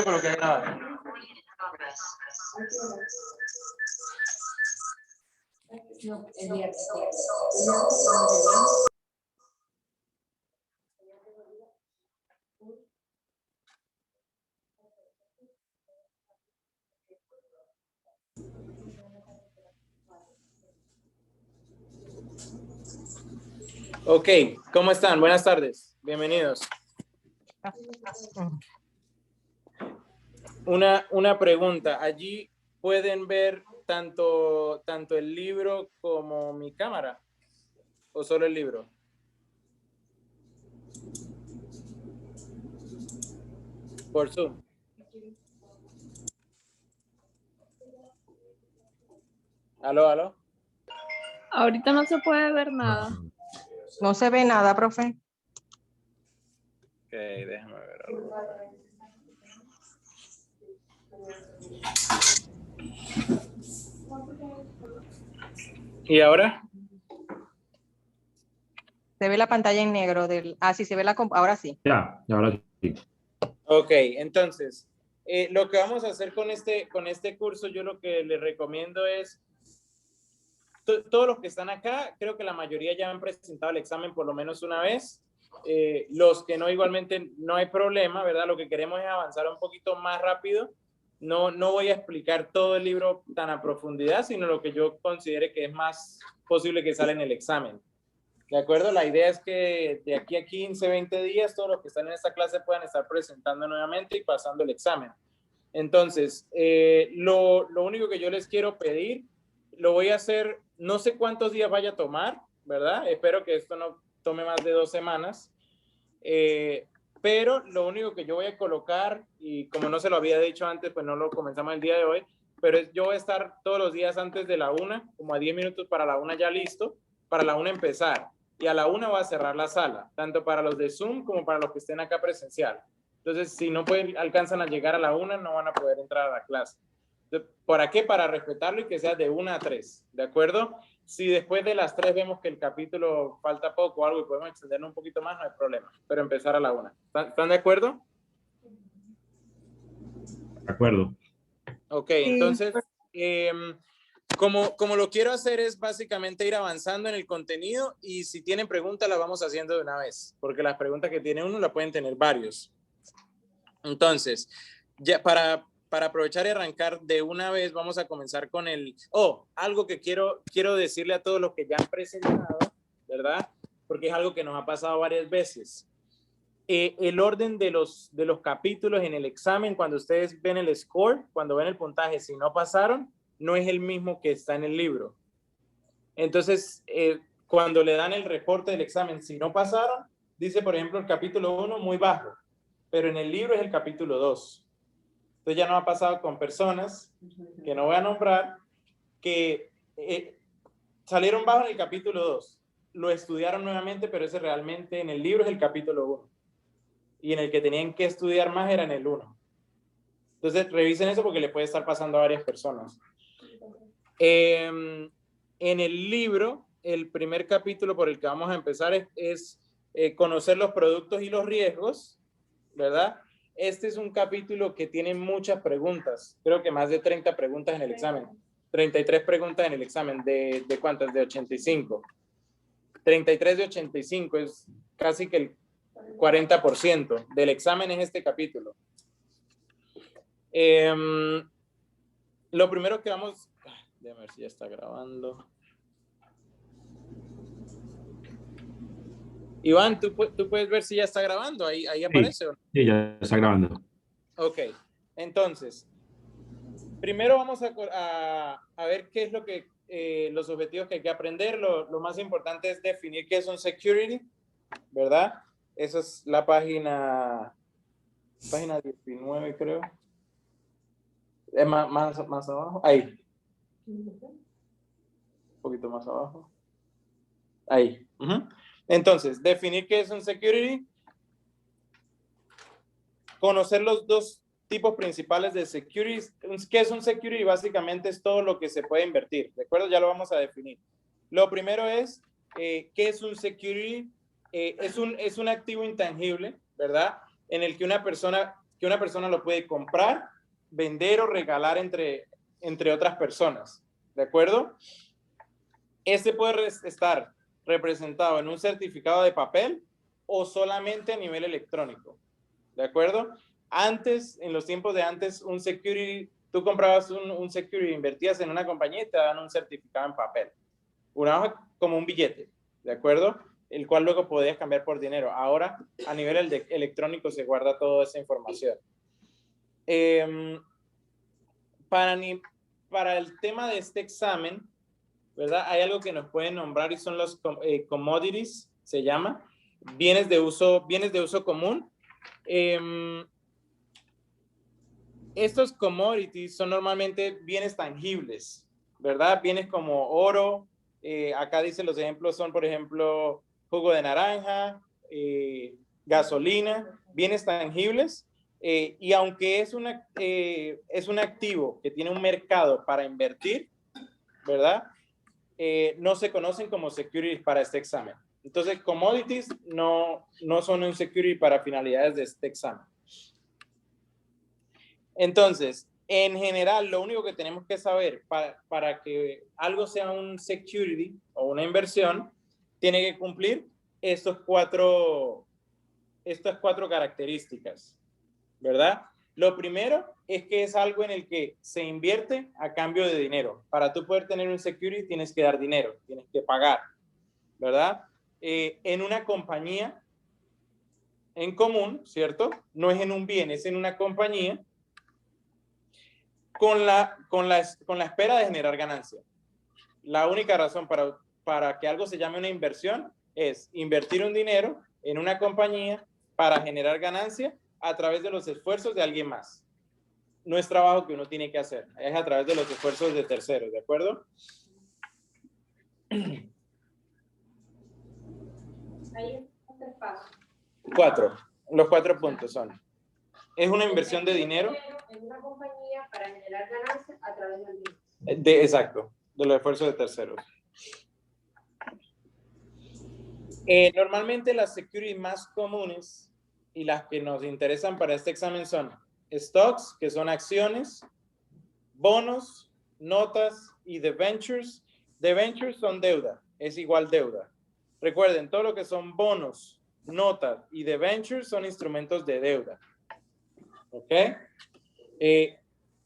coloqué a grabar. Ok, ¿cómo están? Buenas tardes, bienvenidos. Una pregunta, allí pueden ver tanto el libro como mi cámara, o solo el libro. Por Zoom. Aló. Ahorita no se puede ver nada. No se ve nada, profe. Ok, déjame ver algo. ¿Y ahora? Se ve la pantalla en negro del. Ah, sí, se ve la. Ahora sí. Ya, ahora sí. Ok, entonces, lo que vamos a hacer con este curso, yo lo que les recomiendo es, todos los que están acá, creo que la mayoría ya han presentado el examen por lo menos una vez. Los que no, igualmente no hay problema, ¿verdad? Lo que queremos es avanzar un poquito más rápido. No voy a explicar todo el libro tan a profundidad, sino lo que yo considere que es más posible que sale en el examen. ¿De acuerdo? La idea es que de aquí a 15, 20 días, todos los que están en esta clase puedan estar presentando nuevamente y pasando el examen. Entonces, lo único que yo les quiero pedir, lo voy a hacer, no sé cuántos días vaya a tomar, ¿verdad? Espero que esto no tome más de 2 semanas. Pero lo único que yo voy a colocar, y como no se lo había dicho antes, pues no lo comenzamos el día de hoy, pero yo voy a estar todos los días antes de la 1, como a 10 minutos para la 1 ya listo, para la 1 empezar. Y a la 1 voy a cerrar la sala, tanto para los de Zoom como para los que estén acá presencial. Entonces, si no alcanzan a llegar a la 1, no van a poder entrar a la clase. Entonces, ¿para qué? Para respetarlo y que sea de 1 a 3, ¿de acuerdo? Si después de las 3 vemos que el capítulo falta poco o algo y podemos extenderlo un poquito más, no hay problema, pero empezar a la 1. ¿Están de acuerdo? De acuerdo. Ok, entonces, como lo quiero hacer es básicamente ir avanzando en el contenido, y si tienen preguntas las vamos haciendo de una vez, porque las preguntas que tiene uno las pueden tener varios. Entonces, ya para aprovechar y arrancar de una vez, vamos a comenzar con algo que quiero decirle a todos los que ya han presentado, ¿verdad? Porque es algo que nos ha pasado varias veces. El orden de los capítulos en el examen, cuando ustedes ven el score, cuando ven el puntaje, si no pasaron, no es el mismo que está en el libro. Entonces, cuando le dan el reporte del examen, si no pasaron, dice, por ejemplo, el capítulo 1 muy bajo, pero en el libro es el capítulo 2. Entonces ya nos ha pasado con personas, que no voy a nombrar, que salieron bajo en el capítulo 2, lo estudiaron nuevamente, pero ese realmente en el libro es el capítulo 1. Y en el que tenían que estudiar más era en el 1. Entonces revisen eso porque le puede estar pasando a varias personas. En el libro, el primer capítulo por el que vamos a empezar es conocer los productos y los riesgos, ¿verdad? Este es un capítulo que tiene muchas preguntas, creo que más de 30 preguntas en el examen, 33 preguntas en el examen, ¿de cuántas? De 85. 33 de 85, es casi que el 40% del examen es este capítulo. Lo primero que vamos, déjame ver si ya está grabando. Iván, ¿tú puedes ver si ya está grabando? Ahí aparece, ¿o no? Sí, ya está grabando. Ok, entonces, primero vamos a ver qué es lo que, los objetivos que hay que aprender. Lo más importante es definir qué es un security, ¿verdad? Esa es la página 19, creo. Más abajo, ahí. Un poquito más abajo. Ahí. Entonces, definir qué es un security. Conocer los dos tipos principales de securities. ¿Qué es un security? Básicamente es todo lo que se puede invertir, ¿de acuerdo? Ya lo vamos a definir. Lo primero es, ¿qué es un security? Es un activo intangible, ¿verdad? En el que una persona que una persona lo puede comprar, vender o regalar entre otras personas, ¿de acuerdo? Este puede estar representado en un certificado de papel o solamente a nivel electrónico, ¿de acuerdo? Antes, en los tiempos de antes, un security, tú comprabas un security, invertías en una compañía y te daban un certificado en papel, una hoja como un billete, ¿de acuerdo? El cual luego podías cambiar por dinero. Ahora, a nivel electrónico se guarda toda esa información. Para el tema de este examen, ¿verdad? Hay algo que nos pueden nombrar y son los commodities, se llama, bienes de uso común. Estos commodities son normalmente bienes tangibles, ¿verdad? Bienes como oro, acá dice los ejemplos son, por ejemplo, jugo de naranja, gasolina, bienes tangibles. Y aunque es un activo que tiene un mercado para invertir, ¿verdad? No se conocen como securities para este examen. Entonces, commodities no son un security para finalidades de este examen. Entonces, en general, lo único que tenemos que saber para que algo sea un security o una inversión, tiene que cumplir estas cuatro características, ¿verdad? Lo primero es que es algo en el que se invierte a cambio de dinero. Para tú poder tener un security tienes que dar dinero, tienes que pagar, ¿verdad? En una compañía en común, ¿cierto? No es en un bien, es en una compañía con la espera de generar ganancia. La única razón para que algo se llame una inversión es invertir un dinero en una compañía para generar ganancia a través de los esfuerzos de alguien más. No es trabajo que uno tiene que hacer, es a través de los esfuerzos de terceros, ¿de acuerdo? Hay 3 pasos. 4. Los 4 puntos son. Es una inversión de dinero. En una compañía para generar ganancias a través del dinero. Exacto, de los esfuerzos de terceros. Normalmente las securities más comunes y las que nos interesan para este examen son stocks, que son acciones, bonos, notas y debentures. Debentures son deuda, es igual deuda. Recuerden, todo lo que son bonos, notas y debentures son instrumentos de deuda. ¿Ok?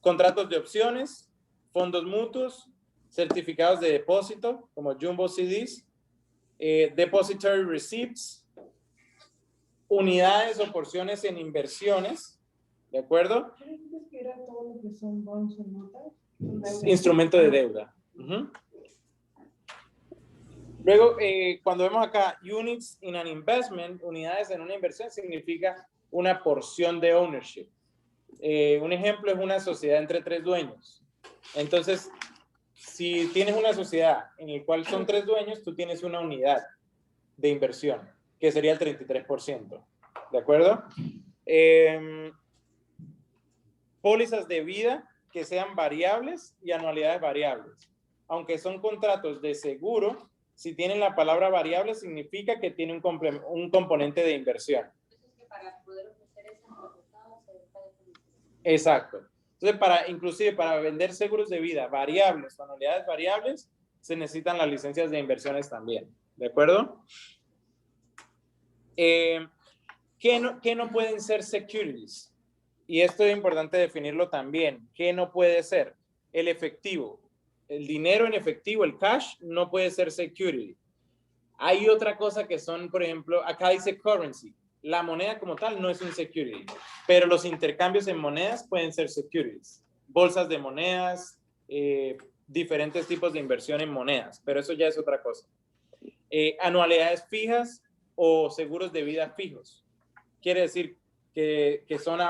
Contratos de opciones, fondos mutuos, certificados de depósito, como Jumbo CDs, depository receipts, unidades o porciones en inversiones, ¿de acuerdo? ¿Qué era todo lo que son bonos o notas? Instrumento de deuda. Luego, cuando vemos acá, units in an investment, unidades en una inversión, significa una porción de ownership. Un ejemplo es una sociedad entre 3 dueños. Entonces, si tienes una sociedad en la cual son 3 dueños, tú tienes una unidad de inversión, que sería el 33%. ¿De acuerdo? Pólizas de vida que sean variables y anualidades variables. Aunque son contratos de seguro, si tienen la palabra variable, significa que tiene un componente de inversión. Para poder ofrecer esos resultados se debe. Exacto. Entonces, inclusive para vender seguros de vida variables o anualidades variables, se necesitan las licencias de inversiones también. ¿De acuerdo? ¿Qué no pueden ser securities? Y esto es importante definirlo también. ¿Qué no puede ser? El efectivo. El dinero en efectivo, el cash, no puede ser security. Hay otra cosa que son, por ejemplo, acá dice currency. La moneda como tal no es un security, pero los intercambios en monedas pueden ser securities. Bolsas de monedas, diferentes tipos de inversión en monedas, pero eso ya es otra cosa. Anualidades fijas o seguros de vida fijos. Quiere decir que son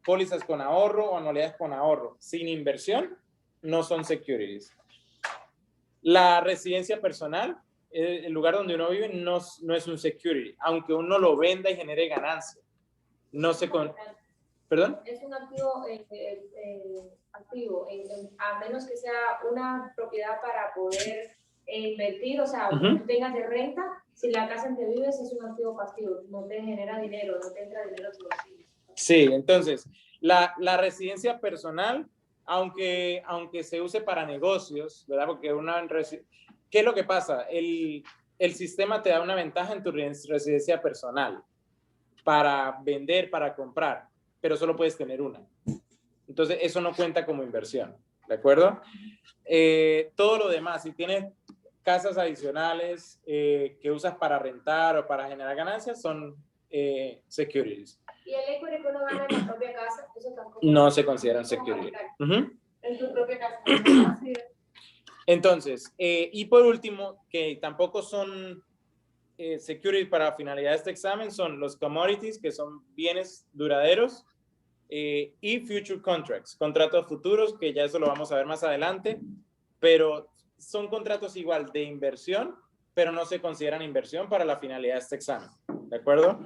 pólizas con ahorro o anualidades con ahorro. Sin inversión, no son securities. La residencia personal, el lugar donde uno vive, no es un security, aunque uno lo venda y genere ganancia. No se ¿Perdón? Es un activo, a menos que sea una propiedad para poder invertir, o sea, que tengas de renta. Si la casa en que vives es un activo pasivo, no te genera dinero, no te entra dinero a tu bolsillo. Sí, entonces, la residencia personal, aunque se use para negocios, ¿verdad? Porque ¿qué es lo que pasa? El sistema te da una ventaja en tu residencia personal para vender, para comprar, pero solo puedes tener una. Entonces, eso no cuenta como inversión, ¿de acuerdo? Todo lo demás, si tienes casas adicionales que usas para rentar o para generar ganancias, son securities. ¿Y el equity que uno gana en la propia casa? Eso tampoco No se consideran securities. En tu propia casa. Sí. Entonces, y por último, que tampoco son securities para finalidades de este examen, son los commodities, que son bienes duraderos, y future contracts, contratos futuros, que ya eso lo vamos a ver más adelante, pero son contratos igual de inversión, pero no se consideran inversión para la finalidad de este examen, ¿de acuerdo?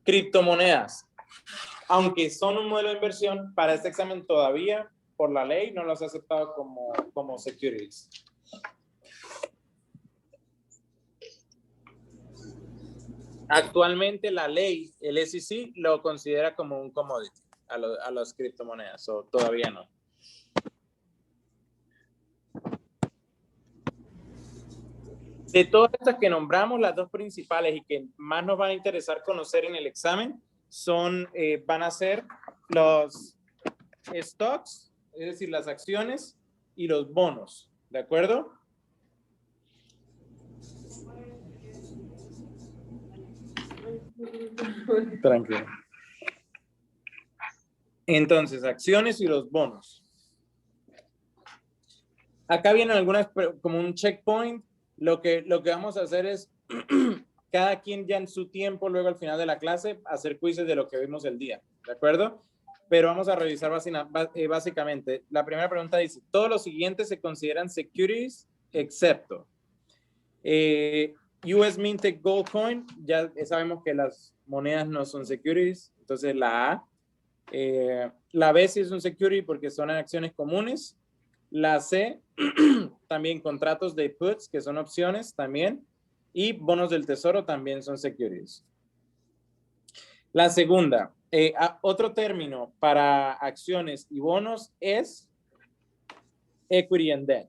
Criptomonedas, aunque son un modelo de inversión, para este examen todavía, por la ley, no los ha aceptado como securities. Actualmente la ley, el SEC, lo considera como un commodity a las criptomonedas, o todavía no. De todas estas que nombramos, las dos principales y que más nos van a interesar conocer en el examen van a ser los stocks, es decir, las acciones, y los bonos, ¿de acuerdo? Tranquilo. Entonces, acciones y los bonos. Acá vienen algunas, como un checkpoint. Lo que vamos a hacer es, cada quien ya en su tiempo, luego al final de la clase, hacer quizzes de lo que vimos el día, ¿de acuerdo? Pero vamos a revisar básicamente. La primera pregunta dice, todos los siguientes se consideran securities, excepto US Minted Gold Coin. Ya sabemos que las monedas no son securities, entonces la A. La B sí es un security porque son acciones comunes. La C, también contratos de puts, que son opciones también. Y bonos del tesoro también son securities. La segunda, otro término para acciones y bonos es equity and debt.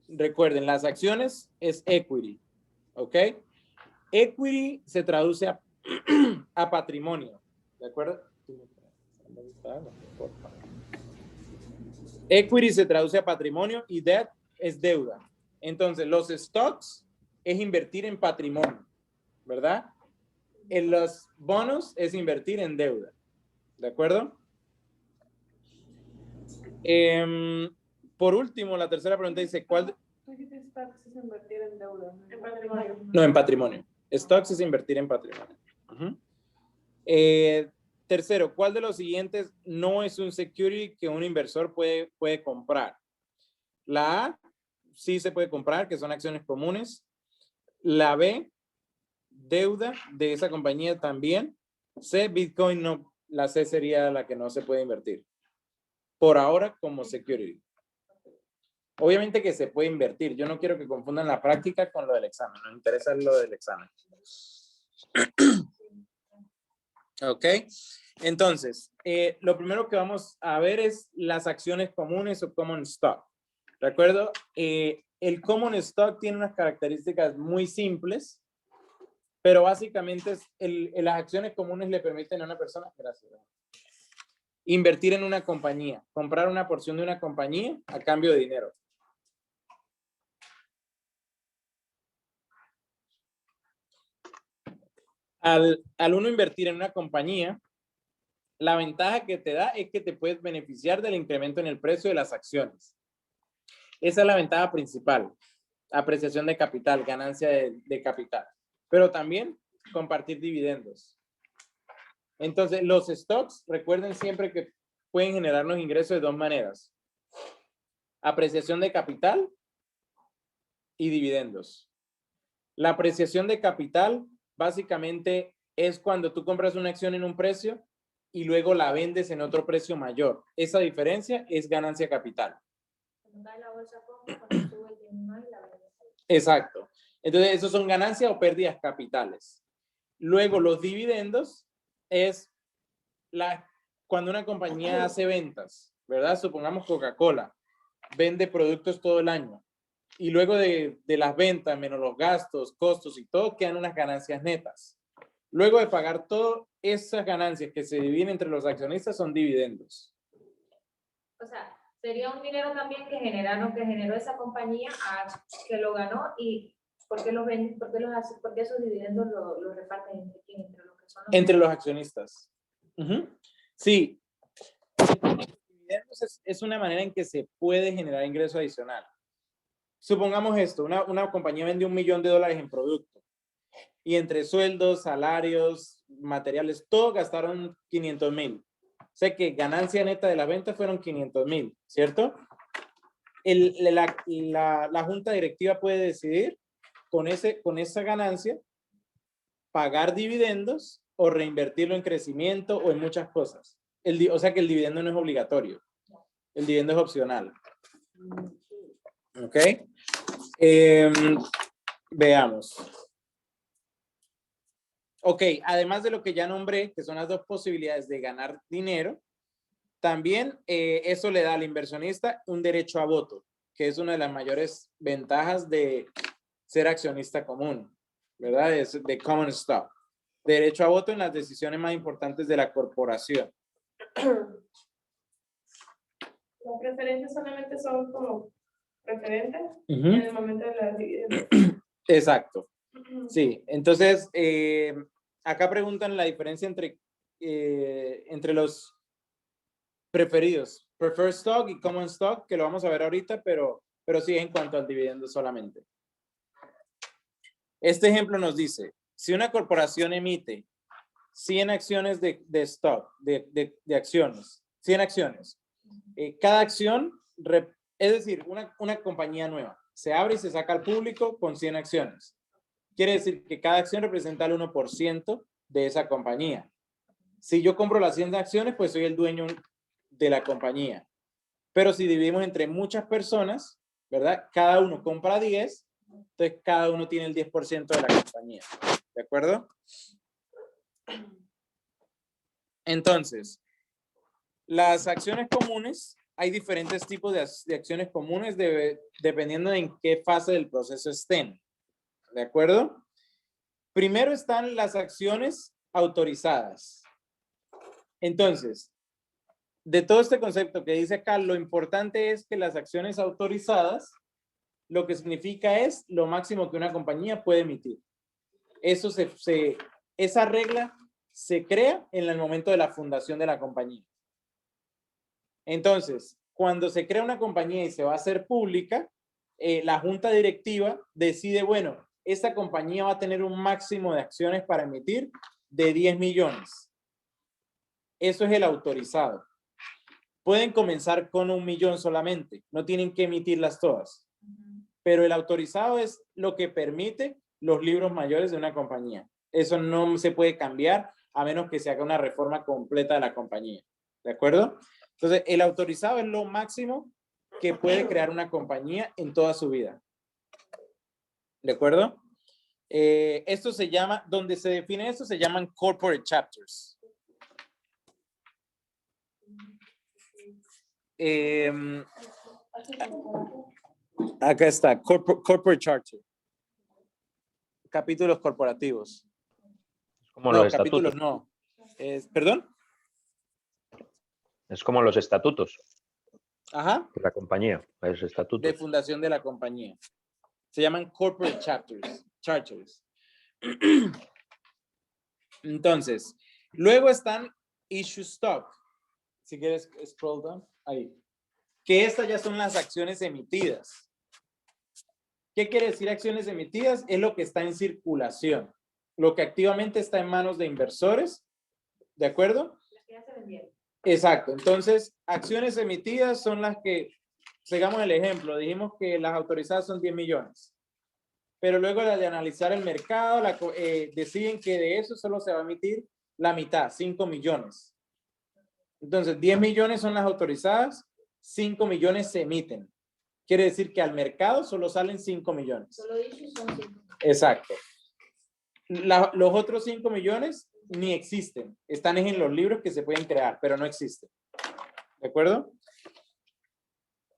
Recuerden, las acciones es equity, ¿ok? Equity se traduce a patrimonio, ¿de acuerdo? Equity se traduce a patrimonio y debt es deuda. Entonces, los stocks es invertir en patrimonio, ¿verdad? En los bonos es invertir en deuda, ¿de acuerdo? Por último, la tercera pregunta dice, ¿cuál? Stocks es invertir en deuda. En patrimonio. No, en patrimonio. Stocks es invertir en patrimonio. Tercero, ¿cuál de los siguientes no es un security que un inversor puede comprar? La A, sí se puede comprar, que son acciones comunes. La B, deuda de esa compañía también. C, Bitcoin no. La C sería la que no se puede invertir. Por ahora, como security. Obviamente que se puede invertir. Yo no quiero que confundan la práctica con lo del examen. Nos interesa lo del examen. Ok. Entonces, lo primero que vamos a ver es las acciones comunes o common stock. ¿De acuerdo? El common stock tiene unas características muy simples, pero básicamente las acciones comunes le permiten a una persona, gracias, invertir en una compañía, comprar una porción de una compañía a cambio de dinero. Al uno invertir en una compañía, la ventaja que te da es que te puedes beneficiar del incremento en el precio de las acciones. Esa es la ventaja principal. Apreciación de capital, ganancia de capital. Pero también compartir dividendos. Entonces, los stocks, recuerden siempre que pueden generarnos ingresos de dos maneras. Apreciación de capital y dividendos. La apreciación de capital básicamente es cuando tú compras una acción en un precio y luego la vendes en otro precio mayor. Esa diferencia es ganancia capital. Exacto. Entonces, esos son ganancias o pérdidas capitales. Luego, los dividendos es cuando una compañía hace ventas, ¿verdad? Supongamos Coca-Cola, vende productos todo el año y luego de las ventas, menos los gastos, costos y todo, quedan unas ganancias netas. Luego de pagar todas esas ganancias que se dividen entre los accionistas son dividendos. O sea, sería un dinero también que generó esa compañía, que lo ganó, y ¿por qué los venden? ¿Por qué los hace? ¿Por qué esos dividendos los reparten entre quién? Entre los que son los Entre los accionistas. Sí. Dividendos es una manera en que se puede generar ingreso adicional. Supongamos esto, una compañía vende $1 millón en producto y entre sueldos, salarios, materiales, todo gastaron 500,000. O sea que ganancia neta de la venta fueron 500,000, ¿cierto? La junta directiva puede decidir con esa ganancia pagar dividendos o reinvertirlo en crecimiento o en muchas cosas. O sea que el dividendo no es obligatorio. El dividendo es opcional. ¿Ok? Veamos. Ok, además de lo que ya nombré, que son las dos posibilidades de ganar dinero, también eso le da al inversionista un derecho a voto, que es una de las mayores ventajas de ser accionista común, ¿verdad? Es de common stock. Derecho a voto en las decisiones más importantes de la corporación. Los preferentes solamente son como preferentes en el momento de la dividendos. Exacto. Sí, entonces acá preguntan la diferencia entre los preferidos, preferred stock y common stock, que lo vamos a ver ahorita, pero sí en cuanto al dividendo solamente. Este ejemplo nos dice, si una corporación emite 100 acciones de stock, de acciones, 100 acciones, cada acción, es decir, una compañía nueva, se abre y se saca al público con 100 acciones. Quiere decir que cada acción representa el 1% de esa compañía. Si yo compro las 100 acciones, pues soy el dueño de la compañía. Pero si dividimos entre muchas personas, ¿verdad? Cada uno compra 10, entonces cada uno tiene el 10% de la compañía. ¿De acuerdo? Entonces, las acciones comunes, hay diferentes tipos de acciones comunes dependiendo de en qué fase del proceso estén. ¿De acuerdo? Primero están las acciones autorizadas. Entonces, de todo este concepto que dice acá, lo importante es que las acciones autorizadas, lo que significa es lo máximo que una compañía puede emitir. Esa regla se crea en el momento de la fundación de la compañía. Entonces, cuando se crea una compañía y se va a hacer pública, la junta directiva decide, bueno, esta compañía va a tener un máximo de acciones para emitir de 10 millones. Eso es el autorizado. Pueden comenzar con 1 millón solamente, no tienen que emitirlas todas. Pero el autorizado es lo que permite los libros mayores de una compañía. Eso no se puede cambiar a menos que se haga una reforma completa de la compañía. ¿De acuerdo? Entonces, el autorizado es lo máximo que puede crear una compañía en toda su vida. ¿De acuerdo? Esto se llama, donde se define esto, se llaman corporate chapters. Acá está, corporate charter. Capítulos corporativos. Es como No, los capítulos estatutos. no. ¿Perdón? Es como los estatutos Ajá. de la compañía, los estatutos. De fundación de la compañía. Se llaman corporate charters. Entonces, luego están issue stock. Si quieres scroll down, ahí. Que estas ya son las acciones emitidas. ¿Qué quiere decir acciones emitidas? Es lo que está en circulación, lo que activamente está en manos de inversores, ¿de acuerdo? Las que ya se vendieron. Exacto. Entonces, acciones emitidas son las que, sigamos el ejemplo, dijimos que las autorizadas son 10 millones, pero luego de analizar el mercado, deciden que de eso solo se va a emitir la mitad, 5 millones. Entonces, 10 millones son las autorizadas, 5 millones se emiten. Quiere decir que al mercado solo salen 5 millones. Solo issues son 5. Exacto. Los otros 5 millones ni existen. Están en los libros que se pueden crear, pero no existen. ¿De acuerdo?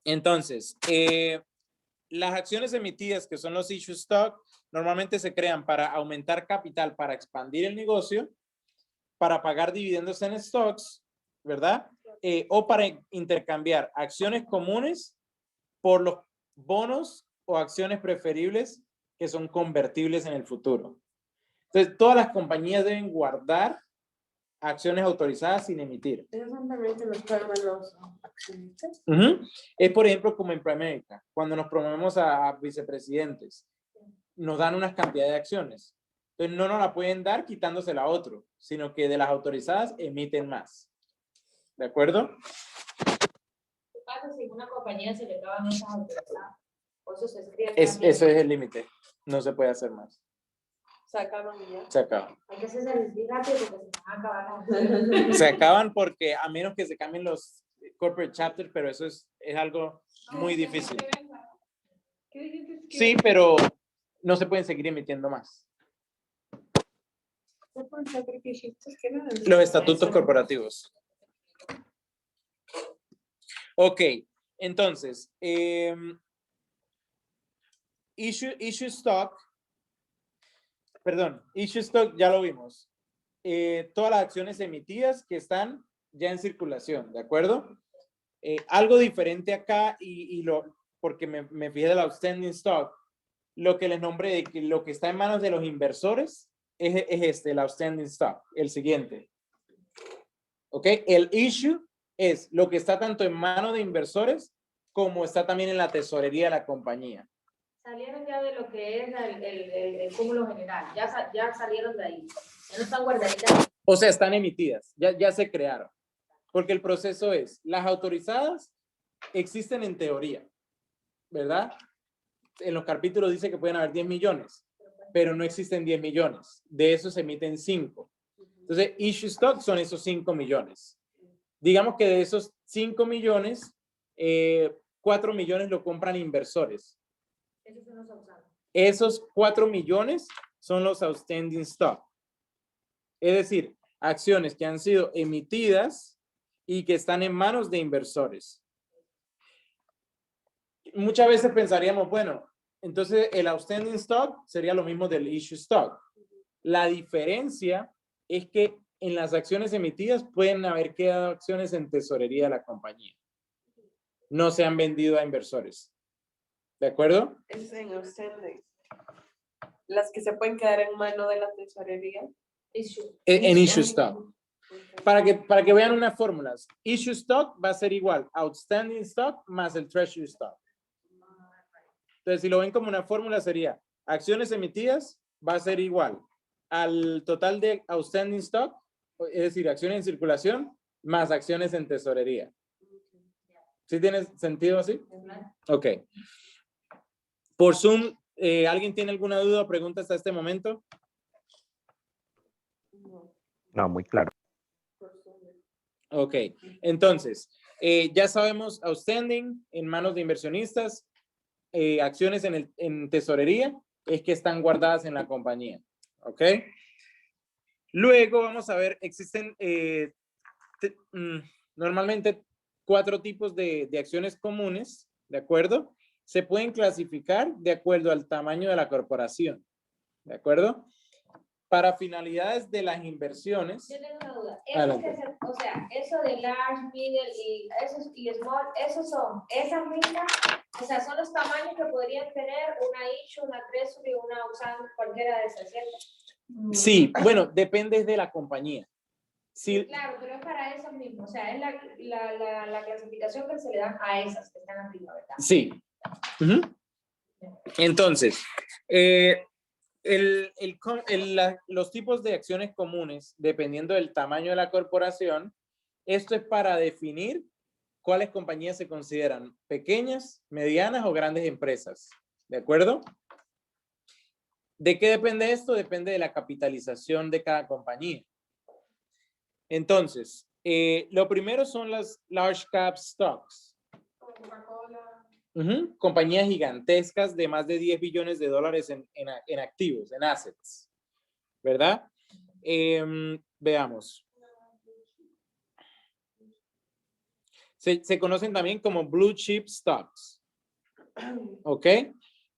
Entonces, las acciones emitidas, que son los issue stock, normalmente se crean para aumentar capital, para expandir el negocio, para pagar dividendos en stocks, ¿verdad? O para intercambiar acciones comunes por los bonos o acciones preferibles que son convertibles en el futuro. Entonces, todas las compañías deben guardar acciones autorizadas sin emitir. ¿Esos son también que nos pagan los accionistas? Es, por ejemplo, como en Pramérica, cuando nos promovemos a vicepresidentes, nos dan unas cantidades de acciones. Entonces, no nos la pueden dar quitándosela a otro, sino que de las autorizadas emiten más. ¿De acuerdo? ¿Qué pasa si una compañía se le acaban esas autorizadas? O eso se escribe. Ese es el límite. No se puede hacer más. Se acaban y ya. Se acaban. Hay que hacerse el rápido porque se van a acabar las Se acaban porque a menos que se cambien los corporate chapters, pero eso es algo muy difícil. ¿Qué dijiste? Sí, pero no se pueden seguir emitiendo más. Los estatutos corporativos. Ok, entonces, issue stock ya lo vimos. Todas las acciones emitidas que están ya en circulación, ¿de acuerdo? Algo diferente acá, porque me fijé del outstanding stock, lo que les nombré de que lo que está en manos de los inversores es el outstanding stock, el siguiente. ¿Ok? El issue es lo que está tanto en manos de inversores como está también en la tesorería de la compañía. Salieron ya de lo que es el cúmulo general, ya salieron de ahí, ya no están guardaditas. O sea, están emitidas, ya se crearon. Porque el proceso es, las autorizadas existen en teoría, ¿verdad? En los capítulos dice que pueden haber 10 millones, pero no existen 10 millones. De esos se emiten 5. Entonces, issue stock son esos 5 millones. Digamos que de esos 5 millones, 4 millones lo compran inversores. Esos son los outstanding. Esos 4 millones son los outstanding stock. Es decir, acciones que han sido emitidas y que están en manos de inversores. Muchas veces pensaríamos, bueno, entonces el outstanding stock sería lo mismo del issue stock. La diferencia es que en las acciones emitidas pueden haber quedado acciones en tesorería de la compañía. No se han vendido a inversores. ¿De acuerdo? Es en outstanding. Las que se pueden quedar en mano de la tesorería. En issue stock. Para que vean unas fórmulas. Issue stock va a ser igual outstanding stock más el treasury stock. Entonces, si lo ven como una fórmula, sería acciones emitidas va a ser igual al total de outstanding stock, es decir, acciones en circulación más acciones en tesorería. ¿Sí tiene sentido así? Ok. Por Zoom, ¿alguien tiene alguna duda o pregunta hasta este momento? No, muy claro. Ok, entonces, ya sabemos outstanding en manos de inversionistas, acciones en tesorería, es que están guardadas en la compañía. Ok. Luego vamos a ver, existen normalmente 4 tipos de acciones comunes, ¿de acuerdo? Se pueden clasificar de acuerdo al tamaño de la corporación, ¿de acuerdo? Para finalidades de las inversiones. Yo tengo una duda. O sea, eso de large, middle y small, esos son esas mismas, o sea, son los tamaños que podrían tener una issue, una treasury, una outstanding, cualquiera de esas, ¿cierto? Sí, bueno, depende de la compañía. Sí, claro, pero es para esos mismos, o sea, es la clasificación que se le dan a esas que están arriba, ¿verdad? Sí. Entonces, los tipos de acciones comunes, dependiendo del tamaño de la corporación, esto es para definir cuáles compañías se consideran pequeñas, medianas o grandes empresas. ¿De acuerdo? ¿De qué depende esto? Depende de la capitalización de cada compañía. Entonces, lo primero son las large cap stocks. Compañías gigantescas de más de $10 billones en activos, en assets, ¿verdad? Veamos. Se conocen también como blue chip stocks. ¿Ok?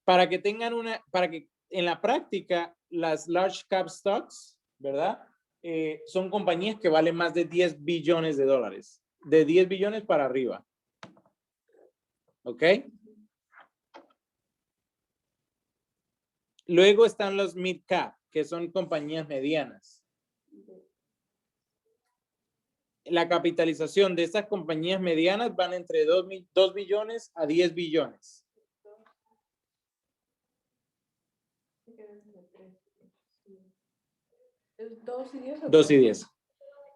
Para que tengan para que en la práctica las large cap stocks, ¿verdad? Son compañías que valen más de 10 billones de dólares. De 10 billones para arriba. ¿Ok? Luego están los mid cap, que son compañías medianas. La capitalización de estas compañías medianas van entre 2 billones a 10 billones. ¿Es 2 y 10 o 2 y 10.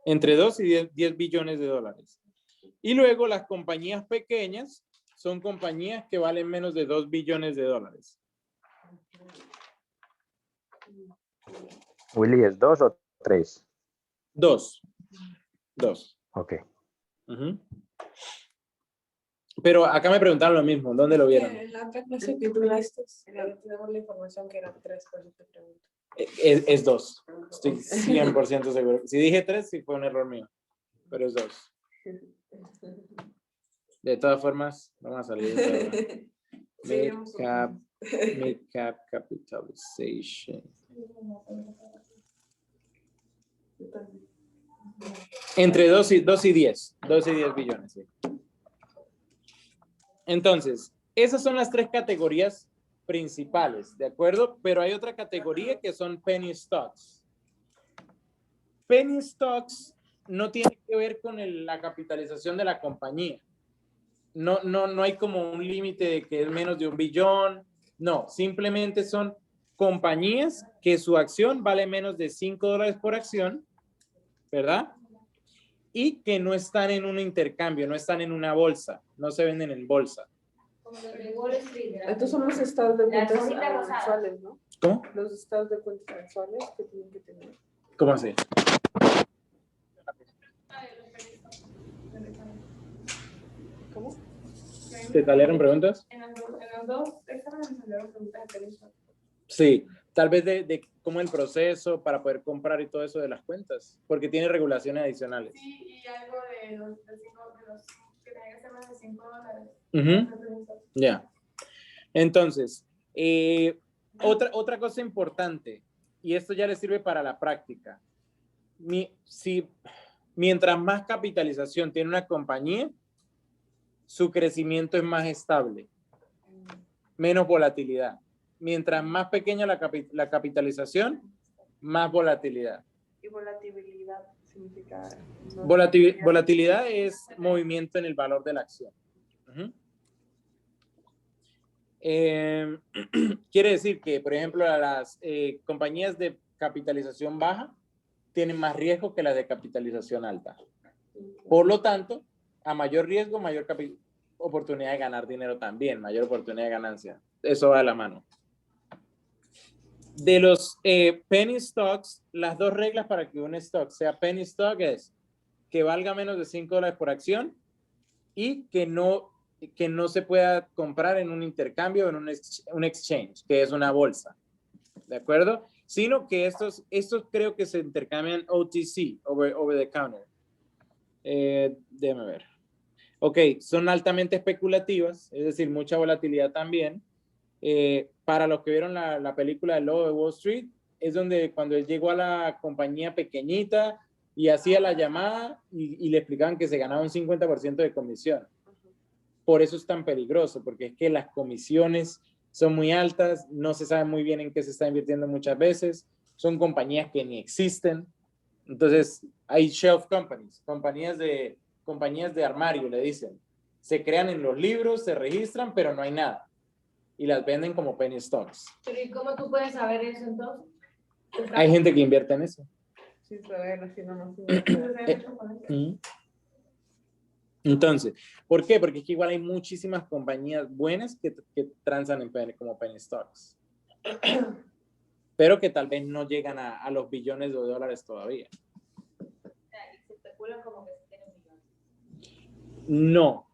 Entre 2 y 10 billones de dólares. Y luego las compañías pequeñas son compañías que valen menos de 2 billones de dólares. Willy, ¿es 2 o 3? 2. 2. Ok. Pero acá me preguntaron lo mismo. ¿Dónde lo vieron? En la otra clase que tú diste, tenemos la información que eran 3, por eso te pregunto. Es 2. Estoy 100% seguro. Si dije 3, sí fue un error mío. Pero es 2. De todas formas, vamos a salir de Mid cap capitalization. Entre 2 y 10. 2 y 10 billones. Sí. Entonces, esas son las 3 categorías principales, ¿de acuerdo? Pero hay otra categoría que son penny stocks. Penny stocks no tiene que ver con la capitalización de la compañía. No hay como un límite de que es menos de 1 billón. No, simplemente son compañías que su acción vale menos de $5 por acción, ¿verdad? Y que no están en un intercambio, no están en una bolsa, no se venden en bolsa. Estos son los estados de cuentas mensuales, ¿no? ¿Cómo? Los estados de cuentas mensuales que tienen que tener. ¿Cómo así? ¿Cómo? ¿Te salieron preguntas? En los dos exámenes me salieron preguntas de permiso. Sí, tal vez de cómo el proceso para poder comprar y todo eso de las cuentas, porque tiene regulaciones adicionales. Sí, y algo de los que tengan que ser más de $5. Ya. Entonces, otra cosa importante, y esto ya le sirve para la práctica. Mientras más capitalización tiene una compañía, su crecimiento es más estable, menos volatilidad. Mientras más pequeña la capitalización, más volatilidad. Y volatilidad significa... Volatilidad es movimiento en el valor de la acción. Quiere decir que, por ejemplo, las compañías de capitalización baja tienen más riesgo que las de capitalización alta. Por lo tanto, a mayor riesgo, mayor oportunidad de ganar dinero también, mayor oportunidad de ganancia. Eso va de la mano. De los penny stocks, las 2 reglas para que un stock sea penny stock es que valga menos de $5 por acción y que no se pueda comprar en un intercambio, en un exchange, que es una bolsa. ¿De acuerdo? Sino que estos creo que se intercambian OTC, over the counter. Déjame ver. Ok, son altamente especulativas, es decir, mucha volatilidad también. Para los que vieron la película El Lobo de Wall Street, es donde cuando él llegó a la compañía pequeñita y hacía la llamada y le explicaban que se ganaba un 50% de comisión. Por eso es tan peligroso, porque es que las comisiones son muy altas, no se sabe muy bien en qué se está invirtiendo muchas veces, son compañías que ni existen. Entonces, hay shelf companies, compañías de armario, le dicen. Se crean en los libros, se registran, pero no hay nada. Y las venden como penny stocks. Pero ¿y cómo tú puedes saber eso entonces? Hay gente que invierte en eso. Sin saber, así nomás. Entonces, ¿por qué? Porque es que igual hay muchísimas compañías buenas que transan como penny stocks. Pero que tal vez no llegan a los billones de dólares todavía. Y se especulan como que se tienen millones. No.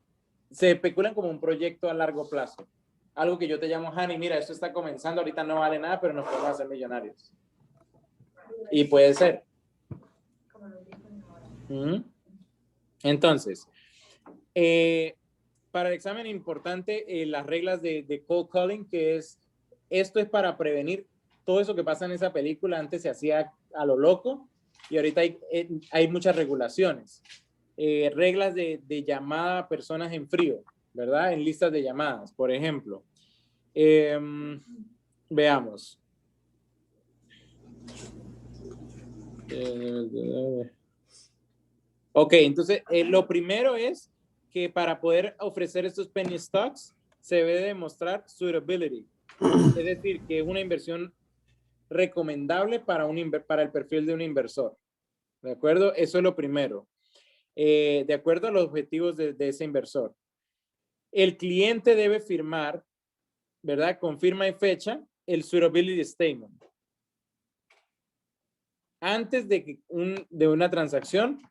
Se especulan como un proyecto a largo plazo. Algo que yo te llamo, Hani, mira, esto está comenzando, ahorita no vale nada, pero nos podemos hacer millonarios. Y puede ser. Ujú. Entonces, para el examen importante, las reglas de cold calling, que es, esto es para prevenir todo eso que pasa en esa película. Antes se hacía a lo loco y ahorita hay muchas regulaciones. Reglas de llamada a personas en frío, ¿verdad? En listas de llamadas, por ejemplo. Veamos. Ok, entonces lo primero es que para poder ofrecer estos penny stocks se debe demostrar suitability, es decir, que es una inversión recomendable para el perfil de un inversor. ¿De acuerdo? Eso es lo primero. De acuerdo a los objetivos de ese inversor. El cliente debe firmar, ¿verdad? Con firma y fecha, el suitability statement. Antes de que de una transacción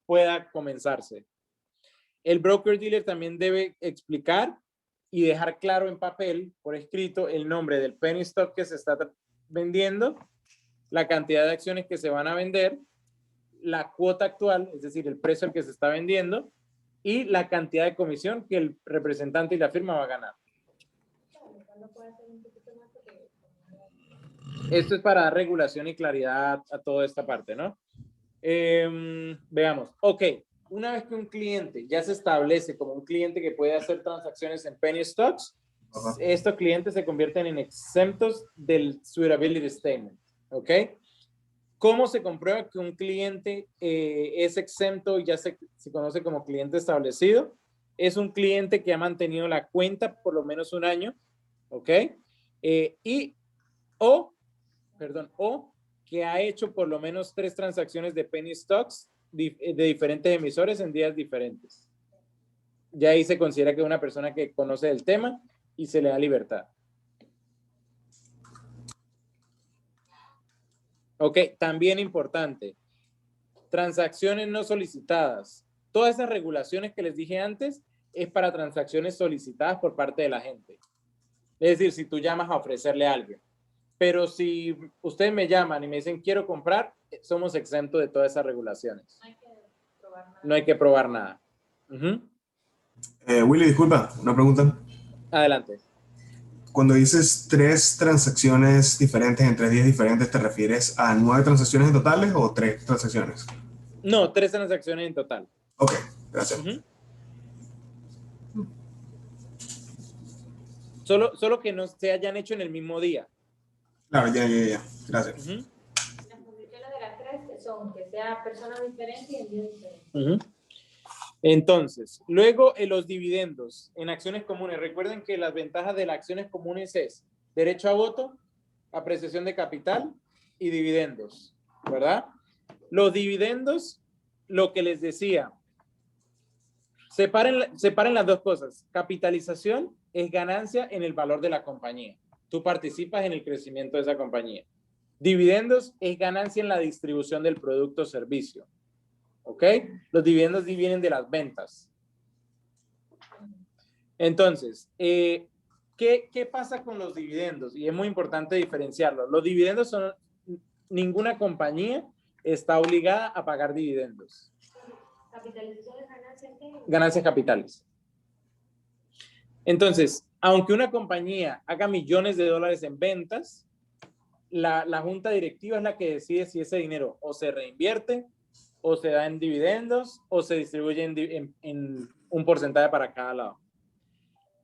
pueda comenzarse. El broker dealer también debe explicar y dejar claro en papel, por escrito, el nombre del penny stock que se está vendiendo, la cantidad de acciones que se van a vender, la cuota actual, es decir, el precio al que se está vendiendo, y la cantidad de comisión que el representante y la firma va a ganar. Esto es para dar regulación y claridad a toda esta parte, ¿no? Veamos. Ok, una vez que un cliente ya se establece como un cliente que puede hacer transacciones en penny stocks, estos clientes se convierten en exentos del suitability statement. ¿Ok? ¿Cómo se comprueba que un cliente es exento y ya se conoce como cliente establecido? Es un cliente que ha mantenido la cuenta por lo menos un año, ¿ok? O que ha hecho por lo menos 3 transacciones de penny stocks de diferentes emisores en días diferentes. Ya ahí se considera que es una persona que conoce el tema y se le da libertad. Ok, también importante, transacciones no solicitadas. Todas esas regulaciones que les dije antes es para transacciones solicitadas por parte de la gente. Es decir, si tú llamas a ofrecerle a alguien. Pero si ustedes me llaman y me dicen quiero comprar, somos exentos de todas esas regulaciones. No hay que probar nada. Willy, disculpa, una pregunta. Adelante. Cuando dices 3 transacciones diferentes en 3 días diferentes, ¿te refieres a 9 transacciones en totales o 3 transacciones? No, 3 transacciones en total. Ok, gracias. Solo que no se hayan hecho en el mismo día. Claro, ya. Gracias. Las condiciones de las 3 son que sea personas diferentes y en días diferentes. Entonces, luego los dividendos en acciones comunes. Recuerden que las ventajas de las acciones comunes es derecho a voto, apreciación de capital y dividendos, ¿verdad? Los dividendos, lo que les decía, separen las dos cosas. Capitalización es ganancia en el valor de la compañía. Tú participas en el crecimiento de esa compañía. Dividendos es ganancia en la distribución del producto o servicio. ¿Ok? Los dividendos vienen de las ventas. Entonces, ¿qué pasa con los dividendos? Y es muy importante diferenciarlos. Los dividendos son, ninguna compañía está obligada a pagar dividendos. ¿Capitalización de ganancias? Ganancias capitales. Entonces, aunque una compañía haga millones de dólares en ventas, la junta directiva es la que decide si ese dinero o se reinvierte, o se da en dividendos, o se distribuye en un porcentaje para cada lado.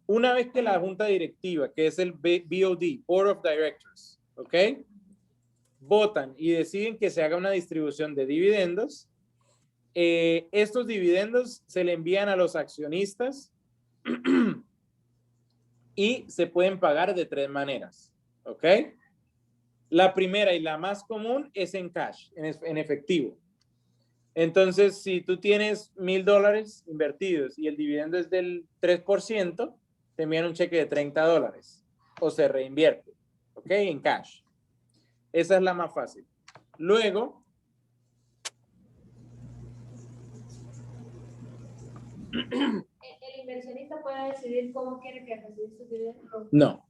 Una vez que la junta directiva, que es el BOD, Board of Directors, ¿ok? Votan y deciden que se haga una distribución de dividendos, estos dividendos se le envían a los accionistas y se pueden pagar de 3 maneras, ¿ok? La primera y la más común es en cash, en efectivo. Entonces, si tú tienes $1,000 invertidos y el dividendo es del 3%, te envían un cheque de $30 o se reinvierte, ¿ok? En cash. Esa es la más fácil. Luego, ¿El inversionista puede decidir cómo quiere que reciba sus dividendos? no.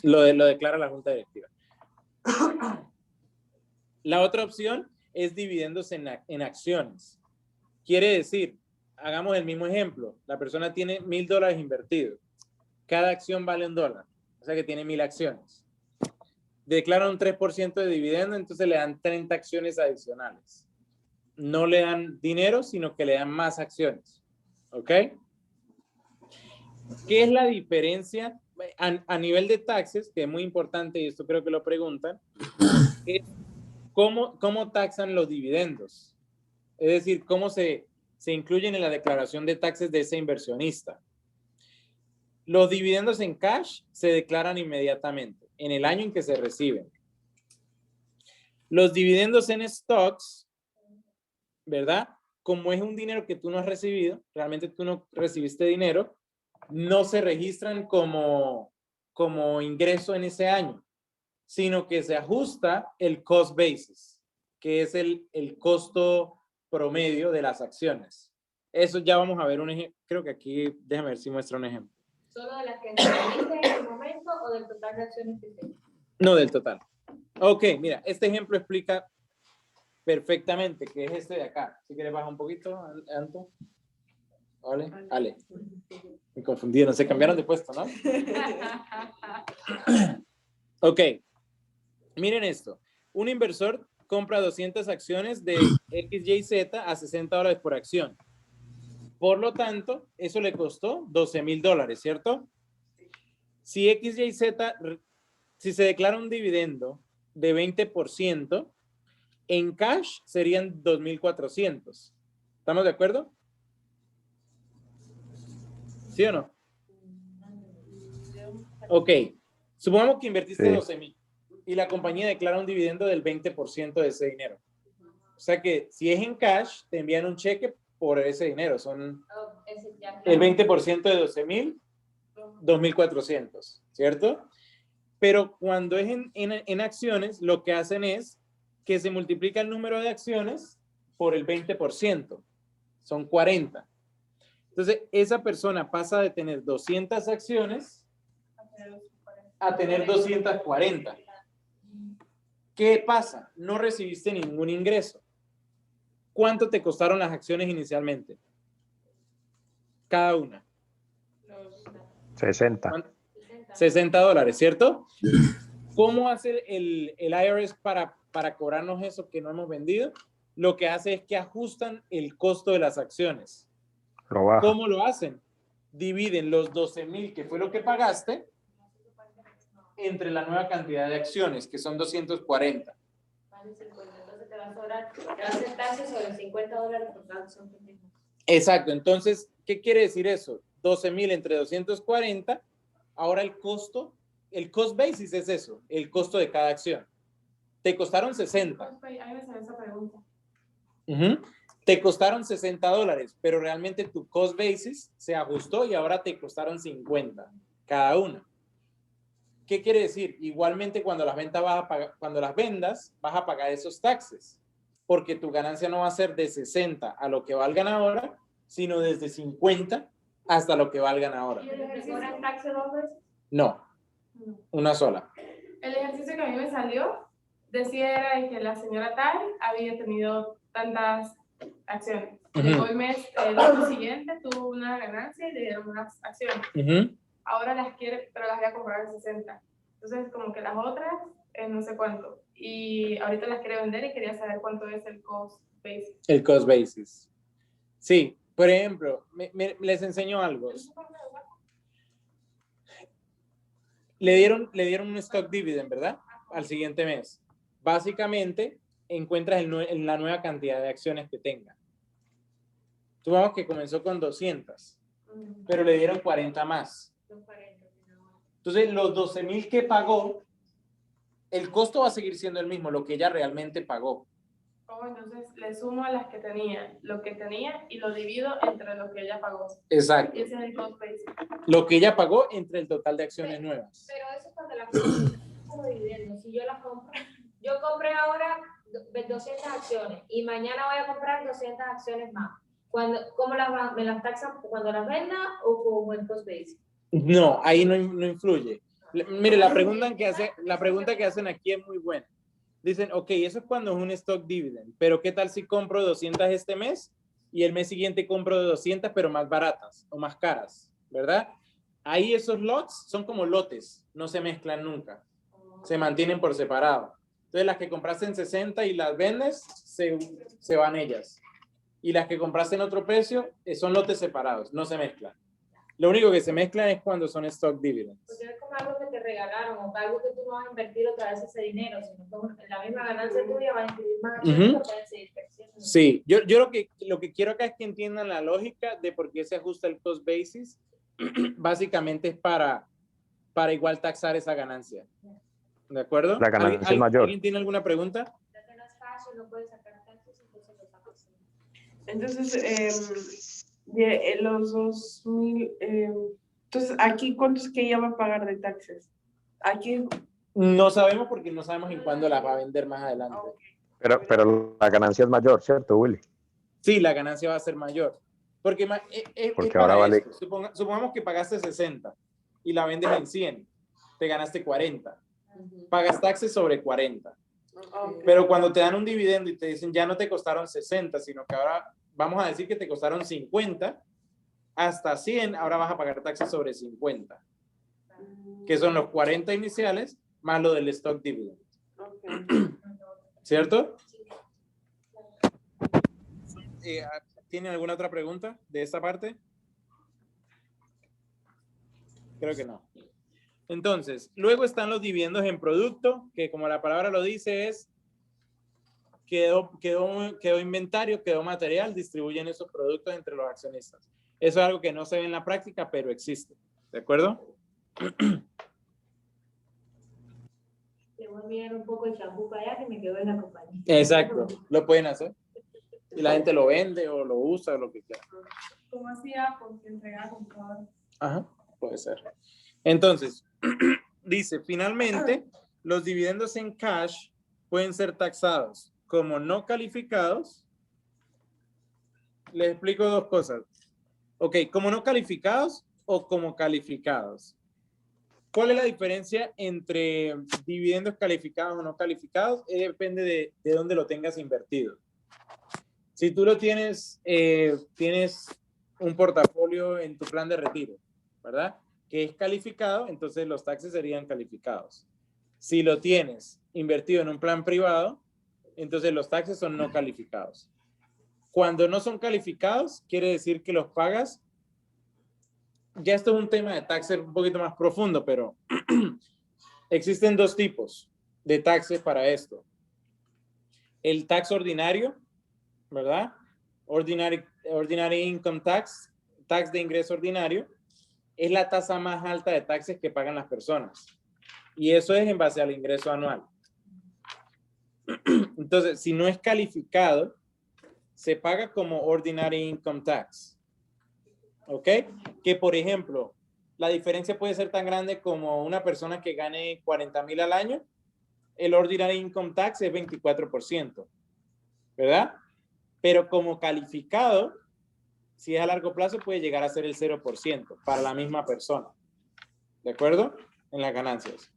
Lo declara la junta directiva. La otra opción es dividendos en acciones. Quiere decir, hagamos el mismo ejemplo. La persona tiene $1,000 invertidos. Cada acción vale $1. O sea que tiene 1,000 acciones. Declaran un 3% de dividendo, entonces le dan 30 acciones adicionales. No le dan dinero, sino que le dan más acciones. ¿Ok? ¿Qué es la diferencia a nivel de taxes? Que es muy importante, y esto creo que lo preguntan, es cómo taxan los dividendos. Es decir, cómo se incluyen en la declaración de taxes de ese inversionista. Los dividendos en cash se declaran inmediatamente, en el año en que se reciben. Los dividendos en stocks, ¿verdad? Como es un dinero que tú no has recibido, realmente tú no recibiste dinero, no se registran como ingreso en ese año, sino que se ajusta el cost basis, que es el costo promedio de las acciones. Eso ya vamos a ver un ejemplo. Creo que aquí, déjame ver si muestra un ejemplo. ¿Solo de las que se realicen en el momento o del total de acciones que se? No, del total. Ok, mira, este ejemplo explica perfectamente que es este de acá. Si quieres bajar un poquito, Anto. Vale, Ale. Me confundí, no se cambiaron de puesto, ¿no? Ok, miren esto. Un inversor compra 200 acciones de XYZ a $60 por acción. Por lo tanto, eso le costó $12,000, ¿cierto? Si XYZ, si se declara un dividendo de 20%, en cash serían 2,400. ¿Estamos de acuerdo? ¿Sí o no? Ok. Supongamos que invertiste Sí. 12,000 y la compañía declara un dividendo del 20% de ese dinero. O sea que si es en cash, te envían un cheque por ese dinero. Son el 20% de 12,000, 2,400, ¿cierto? Pero cuando es en acciones, lo que hacen es que se multiplica el número de acciones por el 20%. Son 40. Entonces, esa persona pasa de tener 200 acciones a tener 240. ¿Qué pasa? No recibiste ningún ingreso. ¿Cuánto te costaron las acciones inicialmente? Cada una. 60. $60, ¿cierto? ¿Cómo hace el IRS para cobrarnos eso que no hemos vendido? Lo que hace es que ajustan el costo de las acciones. Lo baja. ¿Cómo lo hacen? Dividen los 12,000, que fue lo que pagaste, entre la nueva cantidad de acciones, que son 240. Entonces te va a sobrar, te va a hacer taxes sobre $50 por cada acción que tengas. Exacto. Entonces, ¿qué quiere decir eso? 12,000 entre 240. Ahora el cost basis es eso, el costo de cada acción. Te costaron 60. A mí me salió esa pregunta. Te costaron $60, pero realmente tu cost basis se ajustó y ahora te costaron 50 cada una. ¿Qué quiere decir? Igualmente cuando las vendas vas a pagar esos taxes, porque tu ganancia no va a ser de 60 a lo que valgan ahora, sino desde 50 hasta lo que valgan ahora. ¿Y el ¿Te ejercicio? cobran taxes 2 veces? No, No. una sola. El ejercicio que a mí me salió decía era que la señora tal había tenido tantas acciones. Llegó el mes, el año siguiente tuvo una ganancia y le dieron unas acciones. Ahora las quiere, pero las voy a comprar en 60. Entonces, como que las otras, no sé cuánto. Y ahorita las quiere vender y quería saber cuánto es el cost basis. El cost basis. Sí, por ejemplo, les enseño algo. Le dieron un stock dividend, ¿verdad? Al siguiente mes. Básicamente, encuentras en la nueva cantidad de acciones que tenga. Supongamos que comenzó con 200, pero le dieron 40 más. Entonces, los 12,000 que pagó, el costo va a seguir siendo el mismo, lo que ella realmente pagó. Oh, entonces le sumo a las que tenía, lo que tenía y lo divido entre lo que ella pagó. Exacto. Y ese es el cost basis. Lo que ella pagó entre el total de acciones nuevas. Pero eso es cuando la compro como dividendo. Si yo la compro, yo compré ahora 200 acciones y mañana voy a comprar 200 acciones más. ¿Cómo me las taxan cuando las venda o como el cost basis? No, ahí no influye. Mire, la pregunta que hacen aquí es muy buena. Dicen, ok, eso es cuando es un stock dividend, pero ¿qué tal si compro 200 este mes y el mes siguiente compro de 200, pero más baratas o más caras, ¿verdad? Ahí esos lots son como lotes, no se mezclan nunca, se mantienen por separado. Entonces las que compraste en 60 y las vendes, se van ellas. Y las que compraste en otro precio son lotes separados, no se mezclan. Lo único que se mezclan es cuando son stock dividends. Porque es como algo que te regalaron o algo que tú no vas a invertir otra vez ese dinero, sino que la misma ganancia tuya va a incluir más acciones que pueden seguir creciendo. Sí, yo lo que quiero acá es que entiendan la lógica de por qué se ajusta el cost basis. Básicamente es para igual taxar esa ganancia. ¿De acuerdo? La ganancia es mayor. ¿Alguien tiene alguna pregunta? Ya que no es cash, no puedes sacar taxes, entonces lo sacas. Entonces, los 2,000, entonces, ¿aquí cuánto es que ella va a pagar de taxes? Aquí, No sabemos porque no sabemos en cuándo las va a vender más adelante. Pero la ganancia es mayor, ¿cierto, Willy? Sí, la ganancia va a ser mayor. Porque Porque ahora vale. Supongamos que pagaste 60 y la vendes en 100, te ganaste 40. Pagas taxes sobre 40. Pero cuando te dan un dividendo y te dicen ya no te costaron 60, sino que ahora vamos a decir que te costaron 50, hasta 100, ahora vas a pagar taxes sobre 50, que son los 40 iniciales más lo del stock dividend. ¿Cierto? ¿Tienen alguna otra pregunta de esta parte? Creo que no. Entonces, luego están los dividendos en producto, que como la palabra lo dice es quedó inventario, quedó material, distribuyen esos productos entre los accionistas. Eso es algo que no se ve en la práctica, pero existe. ¿De acuerdo? Le voy a mirar un poco el champú para allá que me quedó en la compañía. Exacto, lo pueden hacer. Y la gente lo vende o lo usa o lo que quiera. ¿cómo hacía? Porque entregaba con todo. Ajá, puede ser. Entonces, dice, finalmente, los dividendos en cash pueden ser taxados como no calificados. Les explico dos cosas. Ok, como no calificados o como calificados. ¿Cuál es la diferencia entre dividendos calificados o no calificados? Depende de dónde lo tengas invertido. Si tú lo tienes un portafolio en tu plan de retiro, ¿verdad? Que es calificado, entonces los taxes serían calificados. Si lo tienes invertido en un plan privado, entonces los taxes son no calificados. Cuando no son calificados, quiere decir que los pagas. Ya esto es un tema de taxes un poquito más profundo, pero existen dos tipos de taxes para esto. El tax ordinario, ¿verdad? Ordinary income tax, tax de ingreso ordinario, es la tasa más alta de taxes que pagan las personas. Y eso es en base al ingreso anual. Entonces, si no es calificado, se paga como ordinary income tax. ¿Ok? Que, por ejemplo, la diferencia puede ser tan grande como una persona que gane 40,000 al año, el ordinary income tax es 24%, ¿verdad? Pero como calificado, si es a largo plazo, puede llegar a ser el 0% para la misma persona. ¿De acuerdo? En las ganancias.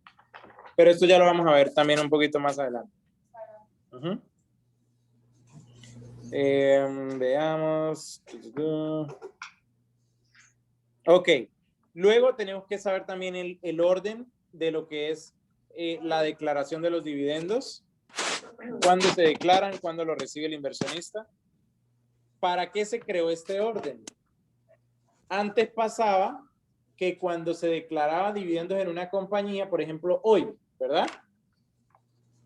Pero esto ya lo vamos a ver también un poquito más adelante. Veamos. Ok. Luego tenemos que saber también el orden de lo que es la declaración de los dividendos. ¿Cuándo se declaran? ¿Cuándo lo recibe el inversionista? ¿Para qué se creó este orden? Antes pasaba que cuando se declaraba dividendos en una compañía, por ejemplo, hoy, ¿verdad?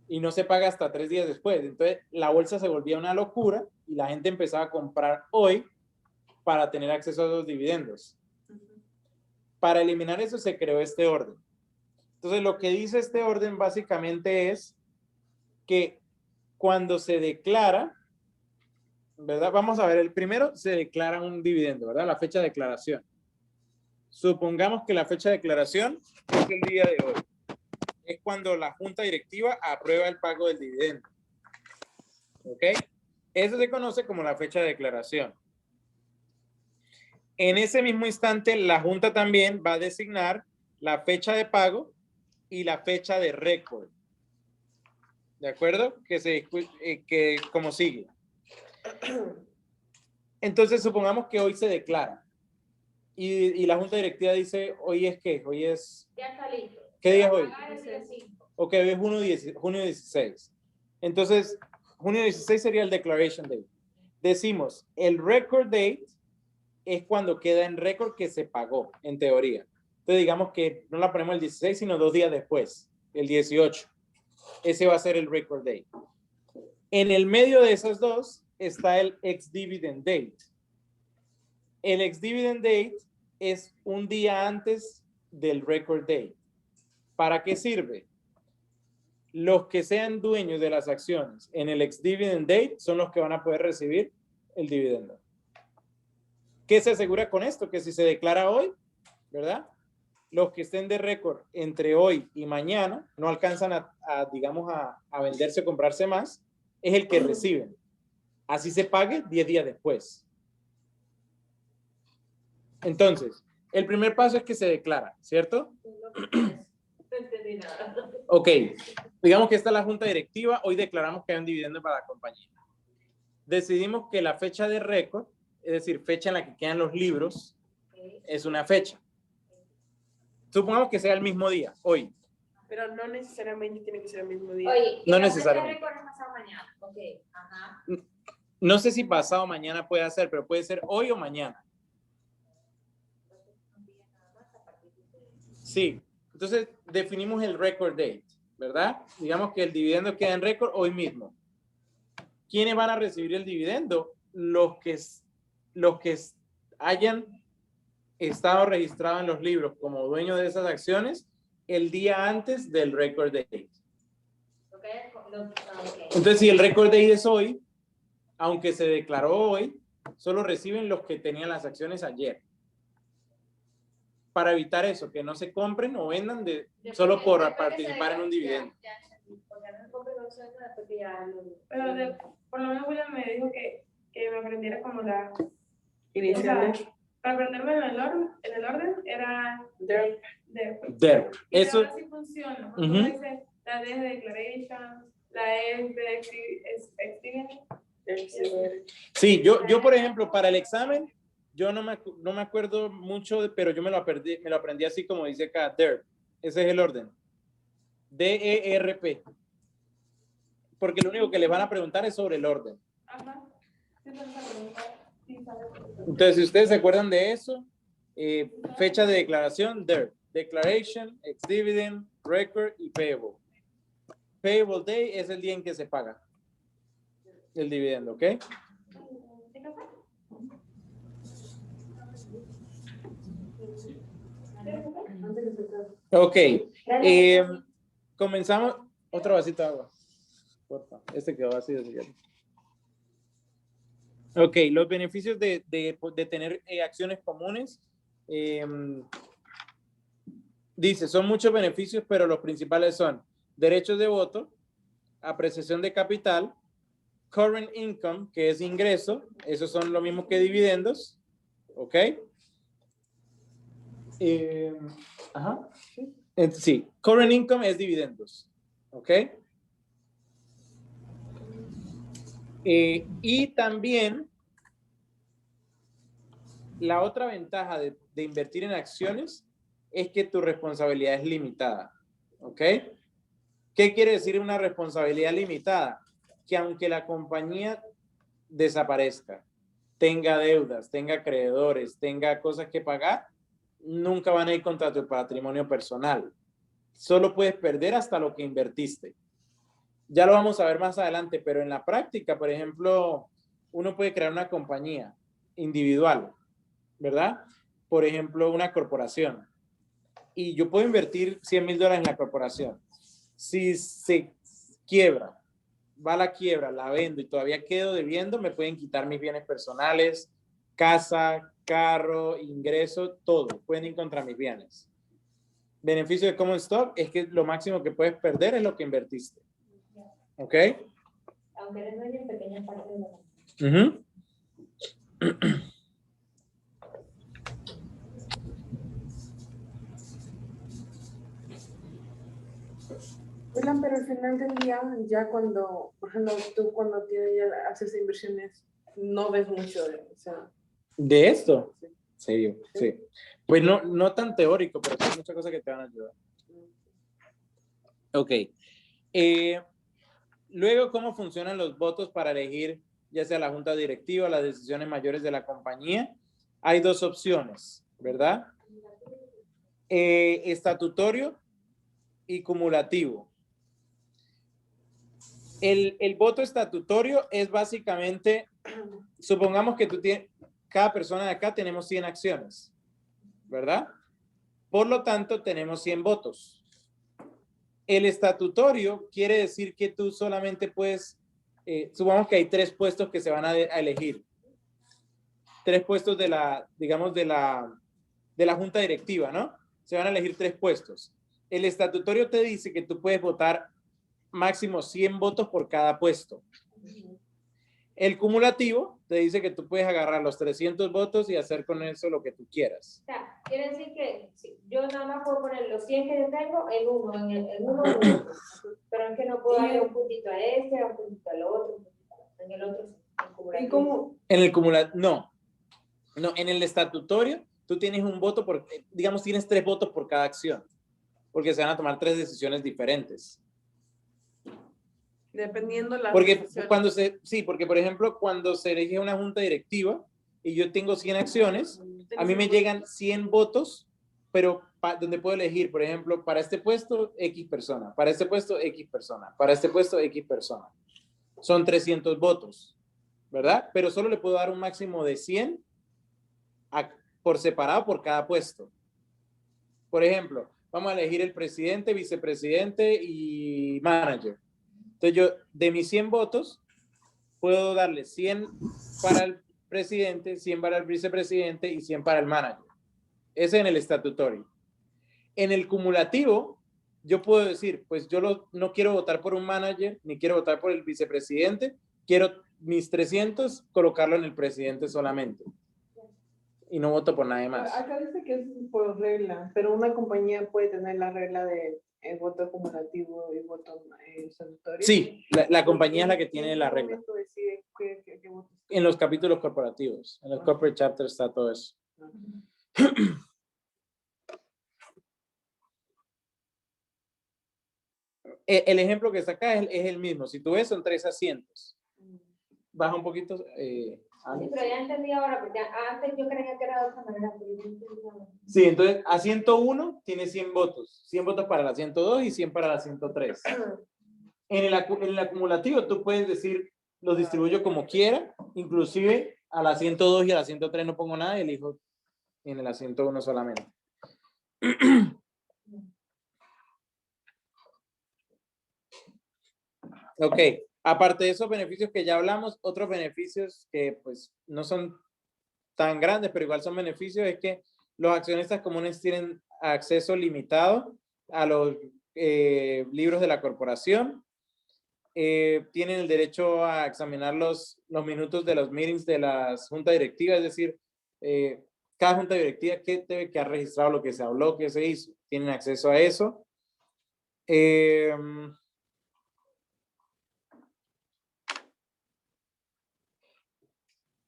Y no se paga hasta 3 días después. Entonces, la bolsa se volvía una locura y la gente empezaba a comprar hoy para tener acceso a los dividendos. Para eliminar eso se creó este orden. Entonces, lo que dice este orden básicamente es que cuando se declara, ¿verdad? Vamos a ver, el primero se declara un dividendo, ¿verdad? La fecha de declaración. Supongamos que la fecha de declaración es el día de hoy. Es cuando la junta directiva aprueba el pago del dividendo. ¿Ok? Eso se conoce como la fecha de declaración. En ese mismo instante, la junta también va a designar la fecha de pago y la fecha de récord. ¿De acuerdo? Que como sigue. Entonces, supongamos que hoy se declara y la junta directiva dice, hoy es ¿qué? Hoy es... Ya está listo. ¿Qué día es Va a hoy? pagar el día 5. Ok, hoy es junio 16. Entonces, junio 16 sería el declaration date. Decimos, el record date es cuando queda en récord que se pagó, en teoría. Entonces, digamos que no la ponemos el 16, sino 2 días después, el 18. Ese va a ser el record date. En el medio de esos dos está el ex-dividend date. El ex-dividend date es un día antes del record date. ¿Para qué sirve? Los que sean dueños de las acciones en el ex-dividend date son los que van a poder recibir el dividendo. ¿Qué se asegura con esto? Que si se declara hoy, ¿verdad? Los que estén de récord entre hoy y mañana no alcanzan digamos, a venderse o comprarse más, es el que reciben. Así se pague 10 días después. Entonces, el primer paso es que se declara, ¿cierto? No entendí nada. Ok, digamos que esta es la junta directiva, hoy declaramos que hay un dividendo para la compañía. Decidimos que la fecha de récord, es decir, fecha en la que quedan los libros, es una fecha. Supongamos que sea el mismo día, hoy. Pero no necesariamente tiene que ser el mismo día. Oye, No la necesariamente. fecha de récord es pasado mañana. Ok, ajá. No sé si pasado mañana puede ser, pero puede ser hoy o mañana. Sí, entonces definimos el record date, ¿verdad? Digamos que el dividendo queda en récord hoy mismo. ¿Quiénes van a recibir el dividendo? Los que hayan estado registrados en los libros como dueños de esas acciones el día antes del record date. Entonces, si el record date es hoy, aunque se declaró hoy, solo reciben los que tenían las acciones ayer. Para evitar eso, que no se compren o vendan solo por participar en un dividendo. Pero por lo menos William me dijo que me aprendiera como la... Iniciales. O sea, para aprenderme en el orden era DERP. DERP. Y Eso. ahora sí funciona. Cuando dice la D de declaration, la E de exhibit. Sí, yo por ejemplo, para el examen, yo no me acuerdo mucho, pero yo me lo aprendí así como dice acá, DERP. Ese es el orden. DERP. Porque lo único que les van a preguntar es sobre el orden. Ajá. Entonces, si ustedes se acuerdan de eso, fecha de declaración, DERP. Declaration, ex-dividend, record y payable. Payable day es el día en que se paga el dividendo, ¿ok? Ok. Comenzamos. Otro vasito de agua. Porfa. Este quedó vacío. Ok, los beneficios de tener acciones comunes. Dice, son muchos beneficios, pero los principales son derechos de voto, apreciación de capital, current income, que es ingreso, esos son lo mismo que dividendos, ¿ok? Ajá. Sí, current income es dividendos, ¿ok? Y también la otra ventaja de invertir en acciones es que tu responsabilidad es limitada, ¿ok? ¿Qué quiere decir una responsabilidad limitada? Que aunque la compañía desaparezca, tenga deudas, tenga acreedores, tenga cosas que pagar, nunca van a ir contra tu patrimonio personal. Solo puedes perder hasta lo que invertiste. Ya lo vamos a ver más adelante, pero en la práctica, por ejemplo, uno puede crear una compañía individual, ¿verdad? Por ejemplo, una corporación. Y yo puedo invertir $100,000 en la corporación. Si se quiebra, va a la quiebra, la vendo y todavía quedo debiendo, me pueden quitar mis bienes personales, casa, carro, ingreso, todo. Pueden ir contra mis bienes. Beneficio de common stock es que lo máximo que puedes perder es lo que invertiste. ¿Ok? Aunque eres dueño en pequeñas partes de la Uh-huh. William, pero al final del día, ya cuando, por ejemplo, tú cuando haces inversiones, no ves mucho, o sea, ¿De esto? Sí, sí. Pues no tan teórico, pero hay muchas cosas que te van a ayudar. Ok. Luego, ¿cómo funcionan los votos para elegir ya sea la junta directiva o las decisiones mayores de la compañía? Hay dos opciones, ¿verdad? Estatutario y cumulativo. El voto estatutario es básicamente, supongamos que cada persona de acá tenemos 100 acciones, ¿verdad? Por lo tanto, tenemos 100 votos. El estatutario quiere decir que tú solamente puedes, supongamos que hay 3 puestos que se van a elegir. 3 puestos de la, digamos, de la junta directiva, ¿no? Se van a elegir 3 puestos. El estatutario te dice que tú puedes votar máximo 100 votos por cada puesto. El cumulativo te dice que tú puedes agarrar los 300 votos y hacer con eso lo que tú quieras. O sea, quiere decir que yo nada más puedo poner los 100 que yo tengo en uno, en uno, pero es que no puedo darle un puntito a este, un puntito al otro, en el otro sí, en cumulativo. ¿y cómo? En el cumulativo, no, en el estatutario tú tienes un voto por, digamos, tienes 3 votos por cada acción, porque se van a tomar 3 decisiones diferentes. Dependiendo la Porque porque por ejemplo, cuando se elige una junta directiva y yo tengo 100 acciones, a mí me llegan 100 votos, pero donde puedo elegir, por ejemplo, para este puesto, X persona, para este puesto, X persona, para este puesto, X persona. Son 300 votos, ¿verdad? Pero solo le puedo dar un máximo de 100 por separado por cada puesto. Por ejemplo, vamos a elegir el presidente, vicepresidente y manager. Entonces yo, de mis 100 votos, puedo darle 100 para el presidente, 100 para el vicepresidente y 100 para el manager. Ese en el estatutario. En el cumulativo, yo puedo decir, pues yo no quiero votar por un manager, ni quiero votar por el vicepresidente, quiero mis 300 colocarlo en el presidente solamente. Y no voto por nadie más. Acá dice que es por regla, pero una compañía puede tener la regla de voto acumulativo y voto estatutario. Sí, la compañía es la que tiene la regla. Decide qué votos. En los capítulos corporativos, en los corporate chapters está todo eso. El ejemplo que está acá es el mismo. Si tú ves, son 3 asientos. Baja un poquito. Sí, pero ya entendí ahora, porque antes yo creía que era de otra manera. Sí, entonces asiento 1 tiene 100 votos. 100 votos para el asiento 2 y 100 para el asiento 3. En el acumulativo tú puedes decir, los distribuyo como quiera, inclusive al asiento 2 y al asiento 3 no pongo nada y elijo en el asiento 1 solamente. Ok, aparte de esos beneficios que ya hablamos, otros beneficios que pues no son tan grandes, pero igual son beneficios, es que los accionistas comunes tienen acceso limitado a los libros de la corporación, tienen el derecho a examinar los minutos de los meetings de las juntas directivas, es decir, cada junta directiva que debe quedar registrado lo que se habló, que se hizo, tienen acceso a eso.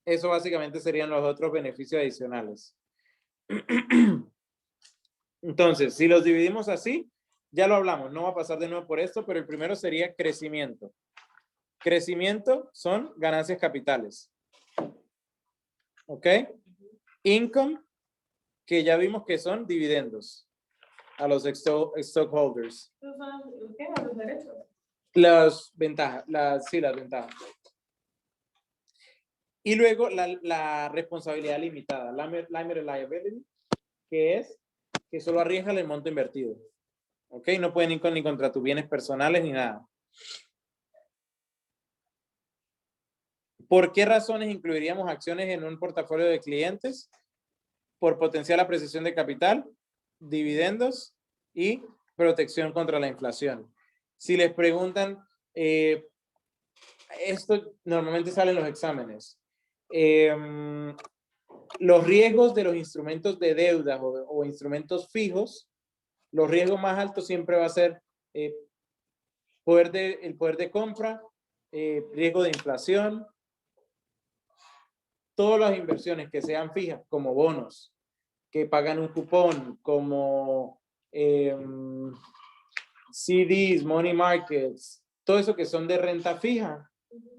Eso básicamente serían los otros beneficios adicionales. Entonces, si los dividimos así, ya lo hablamos, no va a pasar de nuevo por esto, pero el primero sería crecimiento. Crecimiento son ganancias capitales. ¿Ok? Income, que ya vimos que son dividendos a los stockholders. ¿Qué? ¿Los derechos? Las ventajas, las ventajas. Y luego la responsabilidad limitada, limited liability, que es que solo arriesga el monto invertido. ¿Ok? No pueden ir ni contra tus bienes personales ni nada. ¿Por qué razones incluiríamos acciones en un portafolio de clientes? Por potencial apreciación de capital, dividendos y protección contra la inflación. Si les preguntan, esto normalmente sale en los exámenes. Los riesgos de los instrumentos de deuda o instrumentos fijos, los riesgos más altos siempre va a ser el poder de compra, riesgo de inflación, todas las inversiones que sean fijas, como bonos, que pagan un cupón, como CDs, money markets, todo eso que son de renta fija,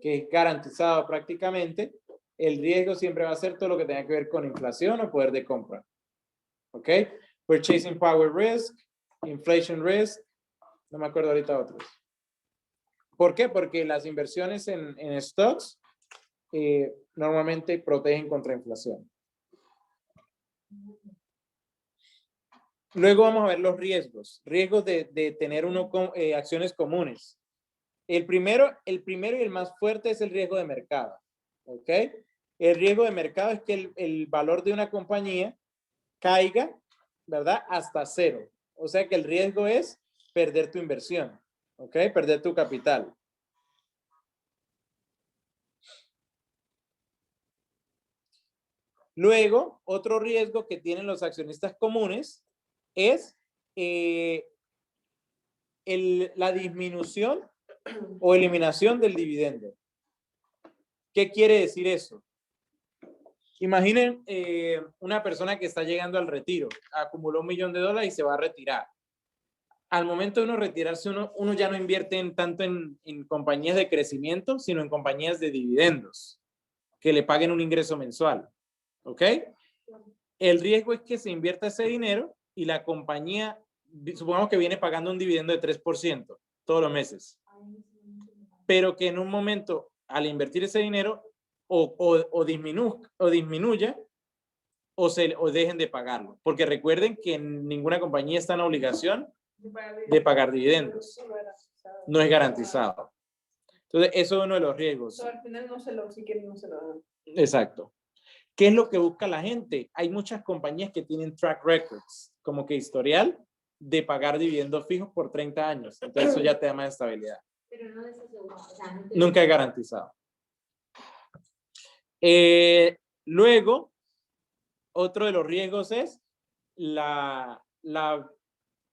que es garantizado prácticamente, el riesgo siempre va a ser todo lo que tenga que ver con inflación o poder de compra. ¿Ok? Purchasing power risk, inflation risk, no me acuerdo ahorita otros. ¿Por qué? Porque las inversiones en stocks normalmente protegen contra inflación. Luego vamos a ver los riesgos. Riesgos de tener acciones comunes. El primero y el más fuerte es el riesgo de mercado. ¿Ok? El riesgo de mercado es que el valor de una compañía caiga, ¿verdad? Hasta cero. O sea que el riesgo es perder tu inversión. ¿Ok? Perder tu capital. Luego, otro riesgo que tienen los accionistas comunes es la disminución o eliminación del dividendo. ¿Qué quiere decir eso? Imaginen una persona que está llegando al retiro, acumuló $1 millón y se va a retirar. Al momento de uno retirarse, uno ya no invierte tanto en compañías de crecimiento, sino en compañías de dividendos, que le paguen un ingreso mensual. ¿Ok? El riesgo es que se invierta ese dinero y la compañía, supongamos que viene pagando un dividendo de 3% todos los meses, pero que en un momento, al invertir ese dinero, o disminuya o dejen de pagarlo. Porque recuerden que ninguna compañía está en obligación de pagar dividendos. No es garantizado. Entonces, eso es uno de los riesgos. Al final si quieren no se lo dan. Exacto. ¿Qué es lo que busca la gente? Hay muchas compañías que tienen track records, como que historial de pagar dividendos fijos por 30 años. Entonces, eso ya te da más estabilidad. Pero no es asegurado. O sea, Nunca es garantizado. Luego, otro de los riesgos es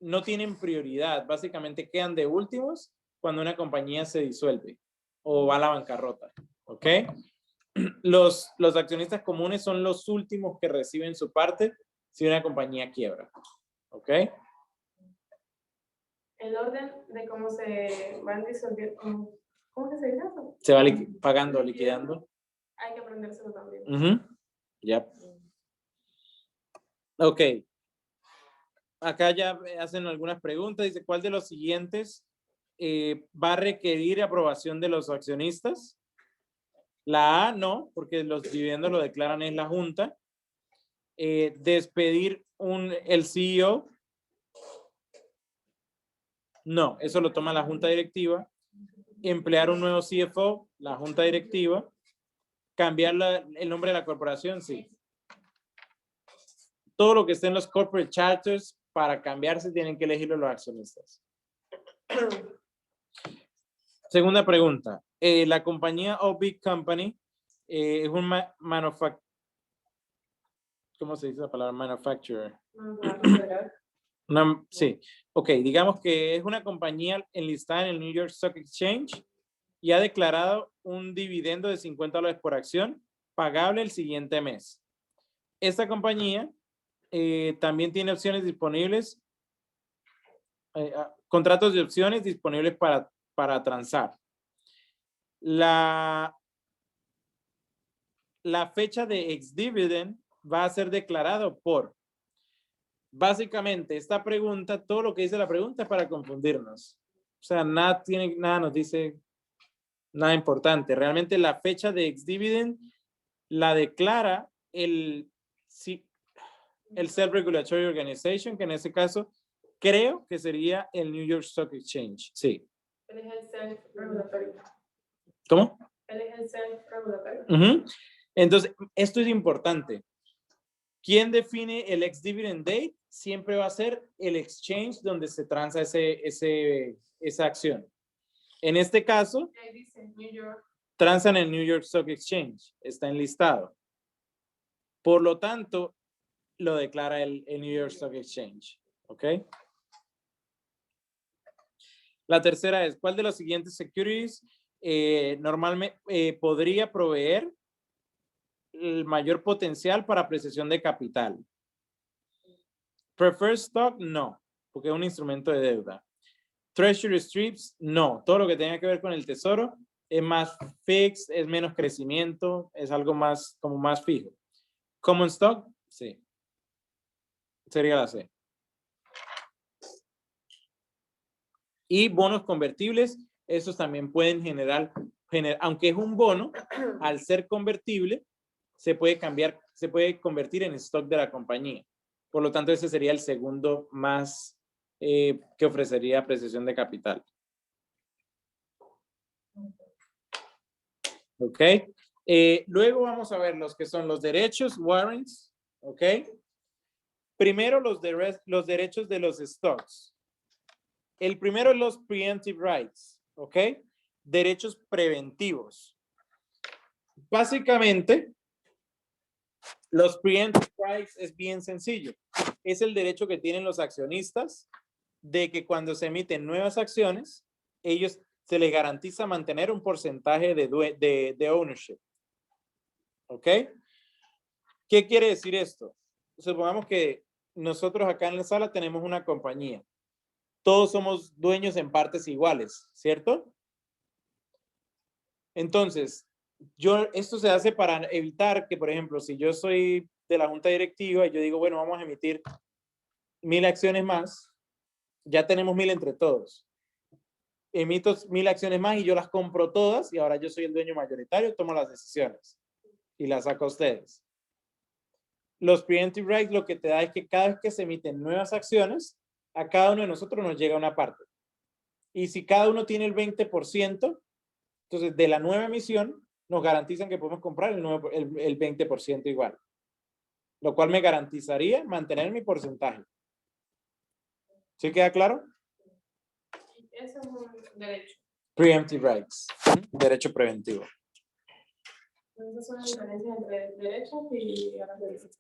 no tienen prioridad. Básicamente quedan de últimos cuando una compañía se disuelve o va a la bancarrota. ¿Ok? Los accionistas comunes son los últimos que reciben su parte si una compañía quiebra. ¿Ok? El orden de cómo se van disolviendo, ¿cómo que se dice eso? Se va pagando, liquidando. Hay que aprendérselo también. Ya. Ok. Acá ya hacen algunas preguntas. Dice, ¿cuál de los siguientes va a requerir aprobación de los accionistas? La A, no, porque los dividendos lo declaran en la junta. Despedir el CEO. No, eso lo toma la junta directiva. Emplear un nuevo CFO, la junta directiva. Cambiar el nombre de la corporación, sí. Todo lo que esté en los corporate charters, para cambiarse tienen que elegirlo los accionistas. Segunda pregunta. La compañía O Big Company es un ¿cómo se dice la palabra? Manufacturer. Sí. Ok, digamos que es una compañía enlistada en el New York Stock Exchange y ha declarado un dividendo de $50 por acción pagable el siguiente mes. Esta compañía también tiene opciones disponibles, contratos de opciones disponibles para transar. La fecha de ex-dividend va a ser declarado por, básicamente, esta pregunta, todo lo que dice la pregunta es para confundirnos. O sea, nada nos dice nada importante. Realmente la fecha de ex-dividend la declara el Self-Regulatory Organization, que en ese caso creo que sería el New York Stock Exchange. Sí. Él es el self-regulatory. ¿Cómo? Él es el self-regulatory. Entonces, esto es importante. ¿Quién define el ex-dividend date? Siempre va a ser el exchange donde se transa esa acción. En este caso, Ahí dice New York. transan en el New York Stock Exchange. Está enlistado. Por lo tanto, lo declara el New York Stock Exchange. ¿Ok? La tercera es, ¿cuál de los siguientes securities normalmente podría proveer el mayor potencial para apreciación de capital. Preferred stock, no, porque es un instrumento de deuda. Treasury strips, no. Todo lo que tenga que ver con el tesoro es más fixed, es menos crecimiento, es algo más, como más fijo. Common stock, sí. Sería la C. Y bonos convertibles, esos también pueden generar, aunque es un bono, al ser convertible, se puede cambiar, se puede convertir en stock de la compañía. Por lo tanto, ese sería el segundo más que ofrecería apreciación de capital. Ok. Luego vamos a ver los que son los derechos, warrants. Ok. Primero los derechos de los stocks. El primero es los preemptive rights. Ok. Derechos preventivos. Básicamente, los preemptive rights es bien sencillo. Es el derecho que tienen los accionistas de que cuando se emiten nuevas acciones, ellos se les garantiza mantener un porcentaje de ownership. ¿Ok? ¿Qué quiere decir esto? Supongamos que nosotros acá en la sala tenemos una compañía. Todos somos dueños en partes iguales, ¿cierto? Entonces, esto se hace para evitar que, por ejemplo, si yo soy de la junta directiva y yo digo, bueno, vamos a emitir 1000 acciones más, ya tenemos 1000 entre todos. Emito 1000 acciones más y yo las compro todas y ahora yo soy el dueño mayoritario, tomo las decisiones y las saco a ustedes. Los preemptive rights lo que te da es que cada vez que se emiten nuevas acciones, a cada uno de nosotros nos llega una parte. Y si cada uno tiene el 20%, entonces de la nueva emisión nos garantizan que podemos comprar el 20% igual. Lo cual me garantizaría mantener mi porcentaje. ¿Sí queda claro? Eso es un derecho. Preemptive rights. Derecho preventivo. Esas son las diferencias entre derechos y las derechos.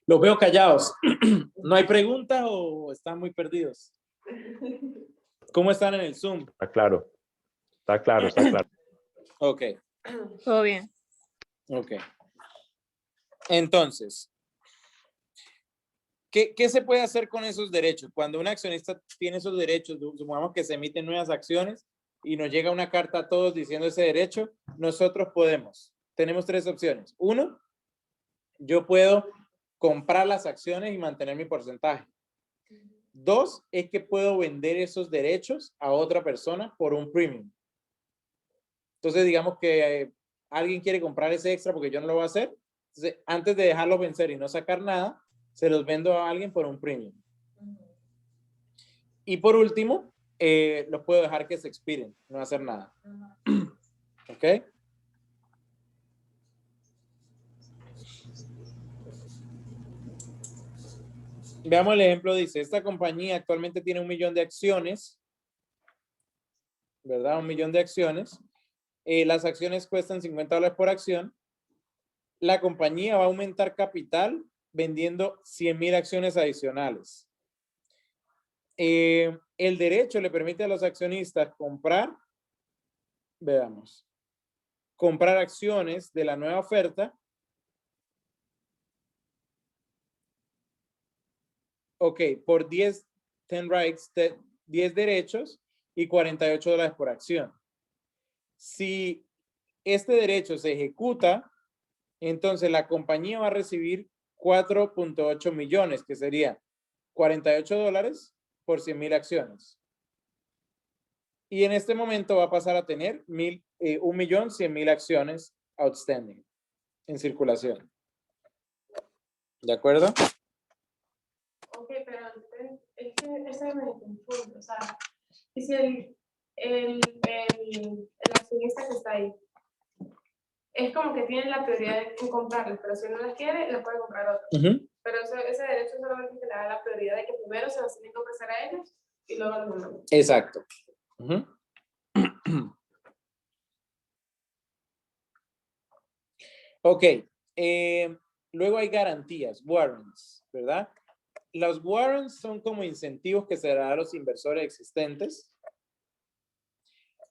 Los veo callados. ¿No hay preguntas o están muy perdidos? ¿Cómo están en el Zoom? Está claro. Está claro, está claro. Ok. Todo bien. Ok. Entonces, ¿qué se puede hacer con esos derechos? Cuando un accionista tiene esos derechos, supongamos que se emiten nuevas acciones y nos llega una carta a todos diciendo ese derecho, nosotros tenemos 3 opciones. 1, yo puedo comprar las acciones y mantener mi porcentaje. 2, es que puedo vender esos derechos a otra persona por un premium. Entonces, digamos que alguien quiere comprar ese extra porque yo no lo voy a hacer. Entonces, antes de dejarlo vencer y no sacar nada, se los vendo a alguien por un premium. Y por último, los puedo dejar que se expiren, no hacer nada. ¿Ok? Veamos el ejemplo, dice, esta compañía actualmente tiene 1 millón de acciones, ¿verdad? 1 millón de acciones. Las acciones cuestan $50 por acción. La compañía va a aumentar capital vendiendo 100,000 acciones adicionales. El derecho le permite a los accionistas comprar acciones de la nueva oferta. Ok, por 10 rights, 10 derechos y $48 por acción. Si este derecho se ejecuta, entonces la compañía va a recibir 4.8 millones, que sería $48 por 100,000 acciones. Y en este momento va a pasar a tener 1.100.000 acciones outstanding en circulación. ¿De acuerdo? Ok, pero es que eso me confunde. O sea, y si el accionista que está ahí es como que tiene la prioridad en comprarlas, pero si no las quiere, las puede comprar otro. Pero ese derecho solamente te le da la prioridad de que primero se las tienen que ofrecer a ellos y luego a los demás. Exacto. Ok. Luego hay garantías, warrants, ¿verdad? Los warrants son como incentivos que se dan a los inversores existentes,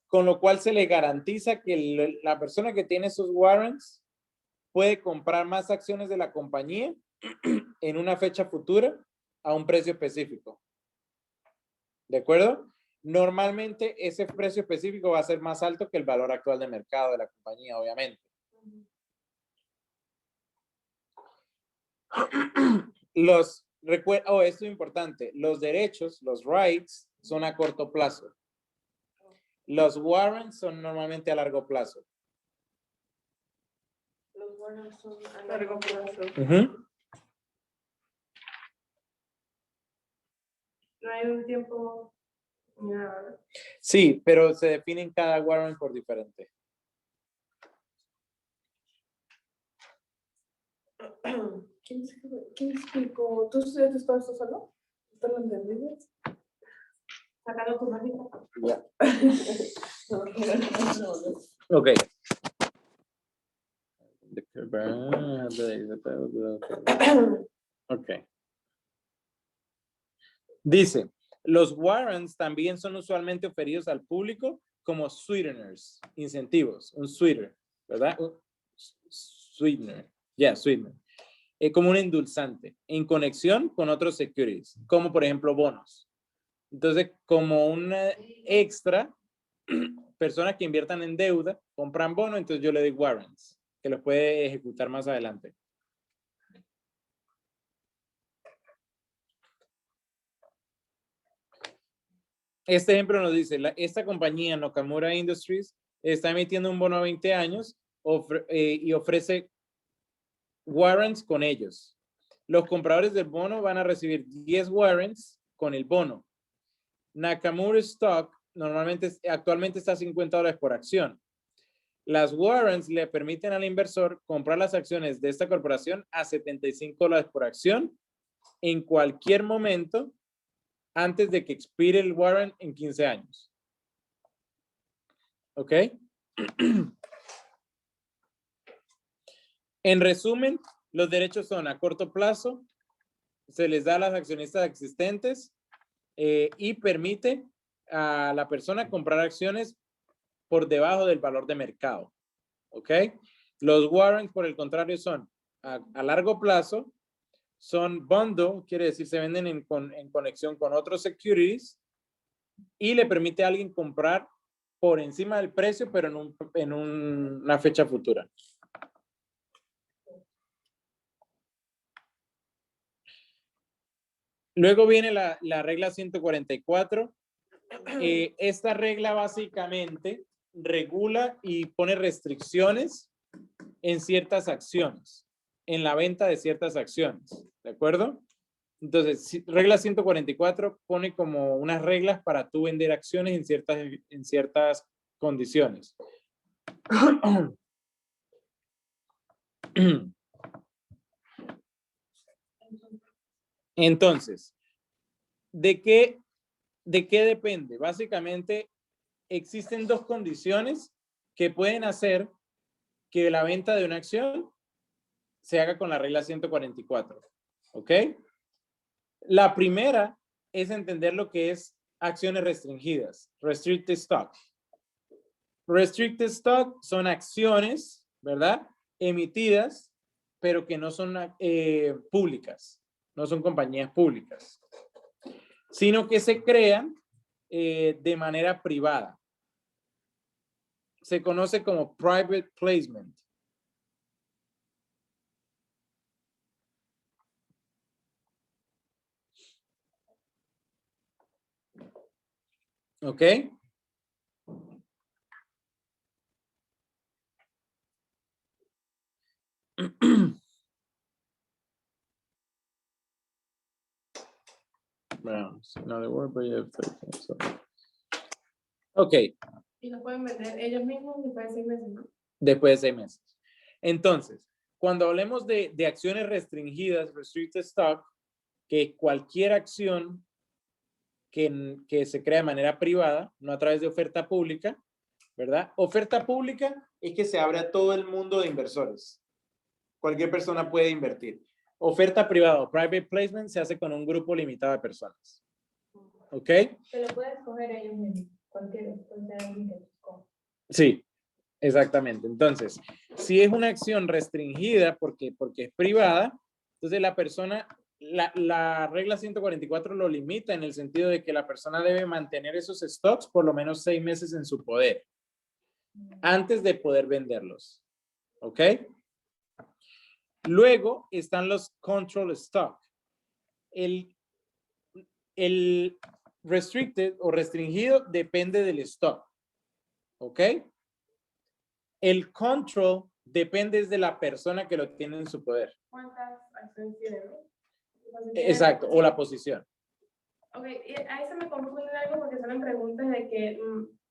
con lo cual se le garantiza que la persona que tiene esos warrants puede comprar más acciones de la compañía en una fecha futura a un precio específico. ¿De acuerdo? Normalmente ese precio específico va a ser más alto que el valor actual de mercado de la compañía, obviamente. Esto es importante, los derechos, los rights, son a corto plazo. Los warrants son normalmente a largo plazo. Los warrants son a largo plazo. No hay un tiempo ni nada. Sí, pero se definen cada warrant por diferente. ¿Quién explicó? ¿Tú estudiaste todo esto solo? ¿Tú lo entendiste? Sacando tu manita. Ya. Ok. Ok. Dice, los warrants también son usualmente ofrecidos al público como sweeteners, incentivos, un sweetener, ¿verdad? Un sweetener, sweetener. Como un endulzante, en conexión con otros securities, como por ejemplo bonos. Entonces, como un extra, personas que inviertan en deuda, compran bonos, entonces yo le doy warrants, que los puede ejecutar más adelante. Este ejemplo nos dice, esta compañía Nakamura Industries está emitiendo un bono a 20 años y ofrece warrants con ellos. Los compradores del bono van a recibir 10 warrants con el bono. Nakamura Stock actualmente está a $50 por acción. Las warrants le permiten al inversor comprar las acciones de esta corporación a $75 por acción en cualquier momento antes de que expire el warrant en 15 años. ¿Ok? En resumen, los derechos son a corto plazo, se les da a las accionistas existentes y permite a la persona comprar acciones por debajo del valor de mercado. ¿Ok? Los warrants, por el contrario, son a largo plazo, son bundle, quiere decir se venden en conexión con otros securities y le permite a alguien comprar por encima del precio, pero en una fecha futura. Luego viene la regla 144. Esta regla básicamente regula y pone restricciones en ciertas acciones, en la venta de ciertas acciones, ¿de acuerdo? Entonces, regla 144 pone como unas reglas para tú vender acciones en ciertas condiciones. Entonces, ¿de qué depende? Básicamente, existen dos condiciones que pueden hacer que la venta de una acción se haga con la regla 144. ¿Ok? La primera es entender lo que es acciones restringidas, restricted stock. Restricted stock son acciones, ¿verdad? Emitidas, pero que no son públicas, no son compañías públicas, sino que se crean de manera privada. Se conoce como private placement. ¿Ok? Bueno, another word, but you have 13, so. Ok. Y lo pueden vender ellos mismos después de 6 meses, ¿no? Después de 6 meses. Entonces, cuando hablemos de acciones restringidas, restricted stock, que cualquier acción que se crea de manera privada, no a través de oferta pública, ¿verdad? Oferta pública es que se abre a todo el mundo de inversores. Cualquier persona puede invertir. Oferta privada o private placement se hace con un grupo limitado de personas. ¿Ok? Se lo puede escoger ellos mismos. Cualquier alguien que lo escoja. Sí, exactamente. Entonces, si es una acción restringida porque es privada, entonces la persona, la regla 144 lo limita en el sentido de que la persona debe mantener esos stocks por lo menos 6 meses en su poder antes de poder venderlos. ¿Ok? Luego están los control stock. El restricted o restringido depende del stock. ¿Ok? El control depende de la persona que lo tiene en su poder. ¿Cuántas acciones tiene, no? Exacto, o la posición. Ok, y ahí se me confunde algo porque salen preguntas de que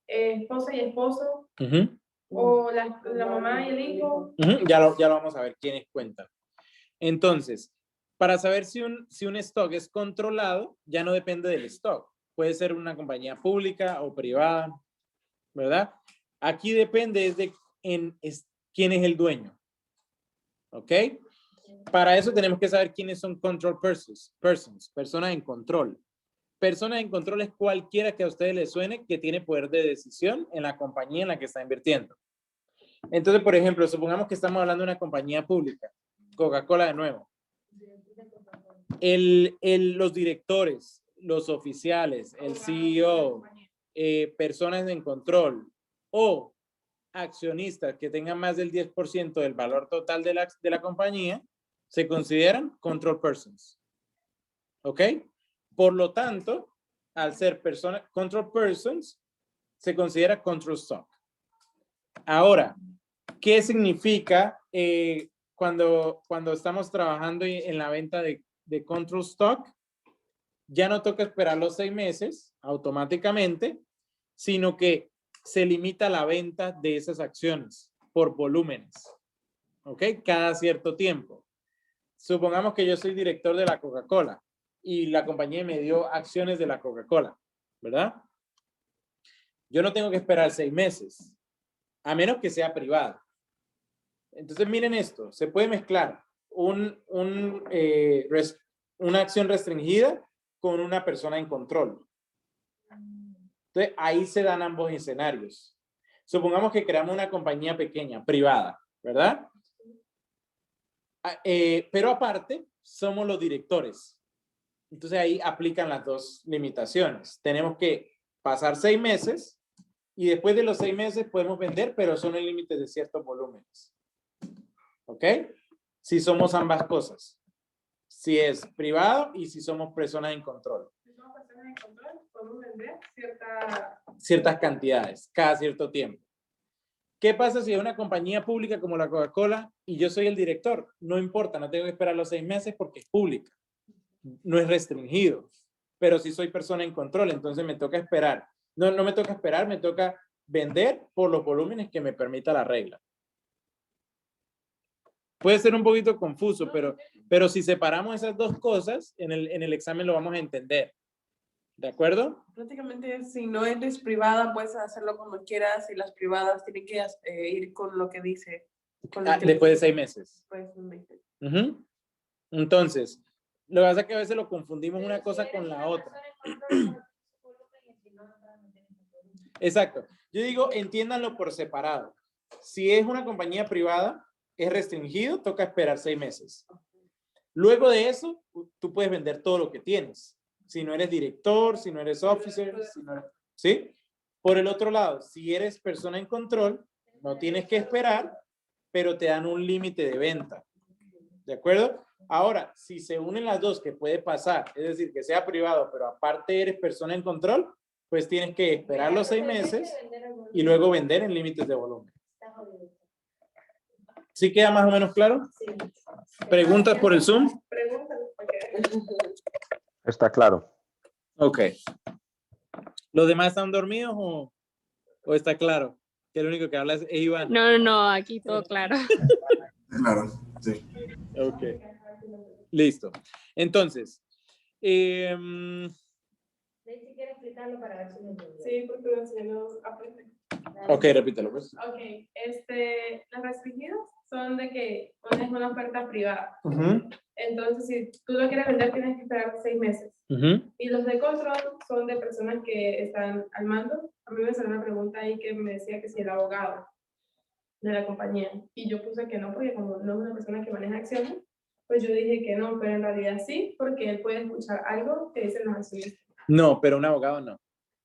esposa y esposo, Ujú, o la mamá y el hijo. ujú, ya lo vamos a ver quiénes cuentan. Entonces, para saber si un stock es controlado, ya no depende del stock. Puede ser una compañía pública o privada, ¿verdad? Aquí depende de quién es el dueño. ¿Ok? Para eso tenemos que saber quiénes son control persons, personas en control. Personas en control es cualquiera que a ustedes les suene que tiene poder de decisión en la compañía en la que está invirtiendo. Entonces, por ejemplo, supongamos que estamos hablando de una compañía pública, Coca-Cola de nuevo. Los directores, los oficiales, el CEO, personas en control o accionistas que tengan más del 10% del valor total de la compañía, se consideran control persons. ¿Ok? Por lo tanto, al ser control persons, se considera control stock. Ahora, ¿qué significa cuando estamos trabajando en la venta de control stock? Ya no toca esperar los 6 meses automáticamente, sino que se limita la venta de esas acciones por volúmenes. ¿Ok? Cada cierto tiempo. Supongamos que yo soy director de la Coca-Cola y la compañía me dio acciones de la Coca-Cola, ¿verdad? Yo no tengo que esperar 6 meses, a menos que sea privada. Entonces, miren esto, se puede mezclar una acción restringida con una persona en control. Entonces, ahí se dan ambos escenarios. Supongamos que creamos una compañía pequeña, privada, ¿verdad? Pero aparte, somos los directores. Entonces, ahí aplican las dos limitaciones. Tenemos que pasar 6 meses y después de los 6 meses podemos vender, pero son el límite de ciertos volúmenes. ¿Ok? Si somos ambas cosas. Si es privado y si somos personas en control. Si somos personas en control, podemos vender ciertas cantidades cada cierto tiempo. ¿Qué pasa si es una compañía pública como la Coca-Cola y yo soy el director? No importa, no tengo que esperar los 6 meses porque es pública. No es restringido. Pero si soy persona en control, entonces me toca esperar. No me toca esperar, me toca vender por los volúmenes que me permita la regla. Puede ser un poquito confuso, pero si separamos esas dos cosas, en el examen lo vamos a entender. ¿De acuerdo? Prácticamente, si no eres privada, puedes hacerlo como quieras y las privadas tienen que ir con lo que dice. Después de 6 meses. Después de 6 meses. Uh-huh. Entonces, lo que pasa es que a veces lo confundimos una cosa con la otra. Exacto. Yo digo, entiéndanlo por separado. Si es una compañía privada, es restringido, toca esperar 6 meses. Luego de eso, tú puedes vender todo lo que tienes. Si no eres director, si no eres officer, ¿sí? Por el otro lado, si eres persona en control, no tienes que esperar, pero te dan un límite de venta. ¿De acuerdo? Ahora, si se unen las dos, que puede pasar, es decir, que sea privado, pero aparte eres persona en control, pues tienes que esperar los 6 meses y luego vender en límites de volumen. ¿Sí queda más o menos claro? Sí. ¿Preguntas por el Zoom? Está claro. Ok. ¿Los demás están dormidos o está claro? Que el único que habla es Iván. No, aquí todo claro. Claro, sí. Ok. Listo. Entonces, Si quiere explicarlo para ver si lo entiendo. Sí, porque los niños aprenden. ok, repítelo pues. Ok, las restringidas son de que una es una oferta privada. Ujú, Entonces, si tú lo quieres vender, tienes que esperar 6 meses. ujú. Y los de control son de personas que están al mando. A mí me salió una pregunta ahí que me decía que si el abogado de la compañía. Y yo puse que no, porque como no es una persona que maneja acciones, pues yo dije que no, pero en realidad sí, porque él puede escuchar algo que dicen los accionistas No, pero un abogado no.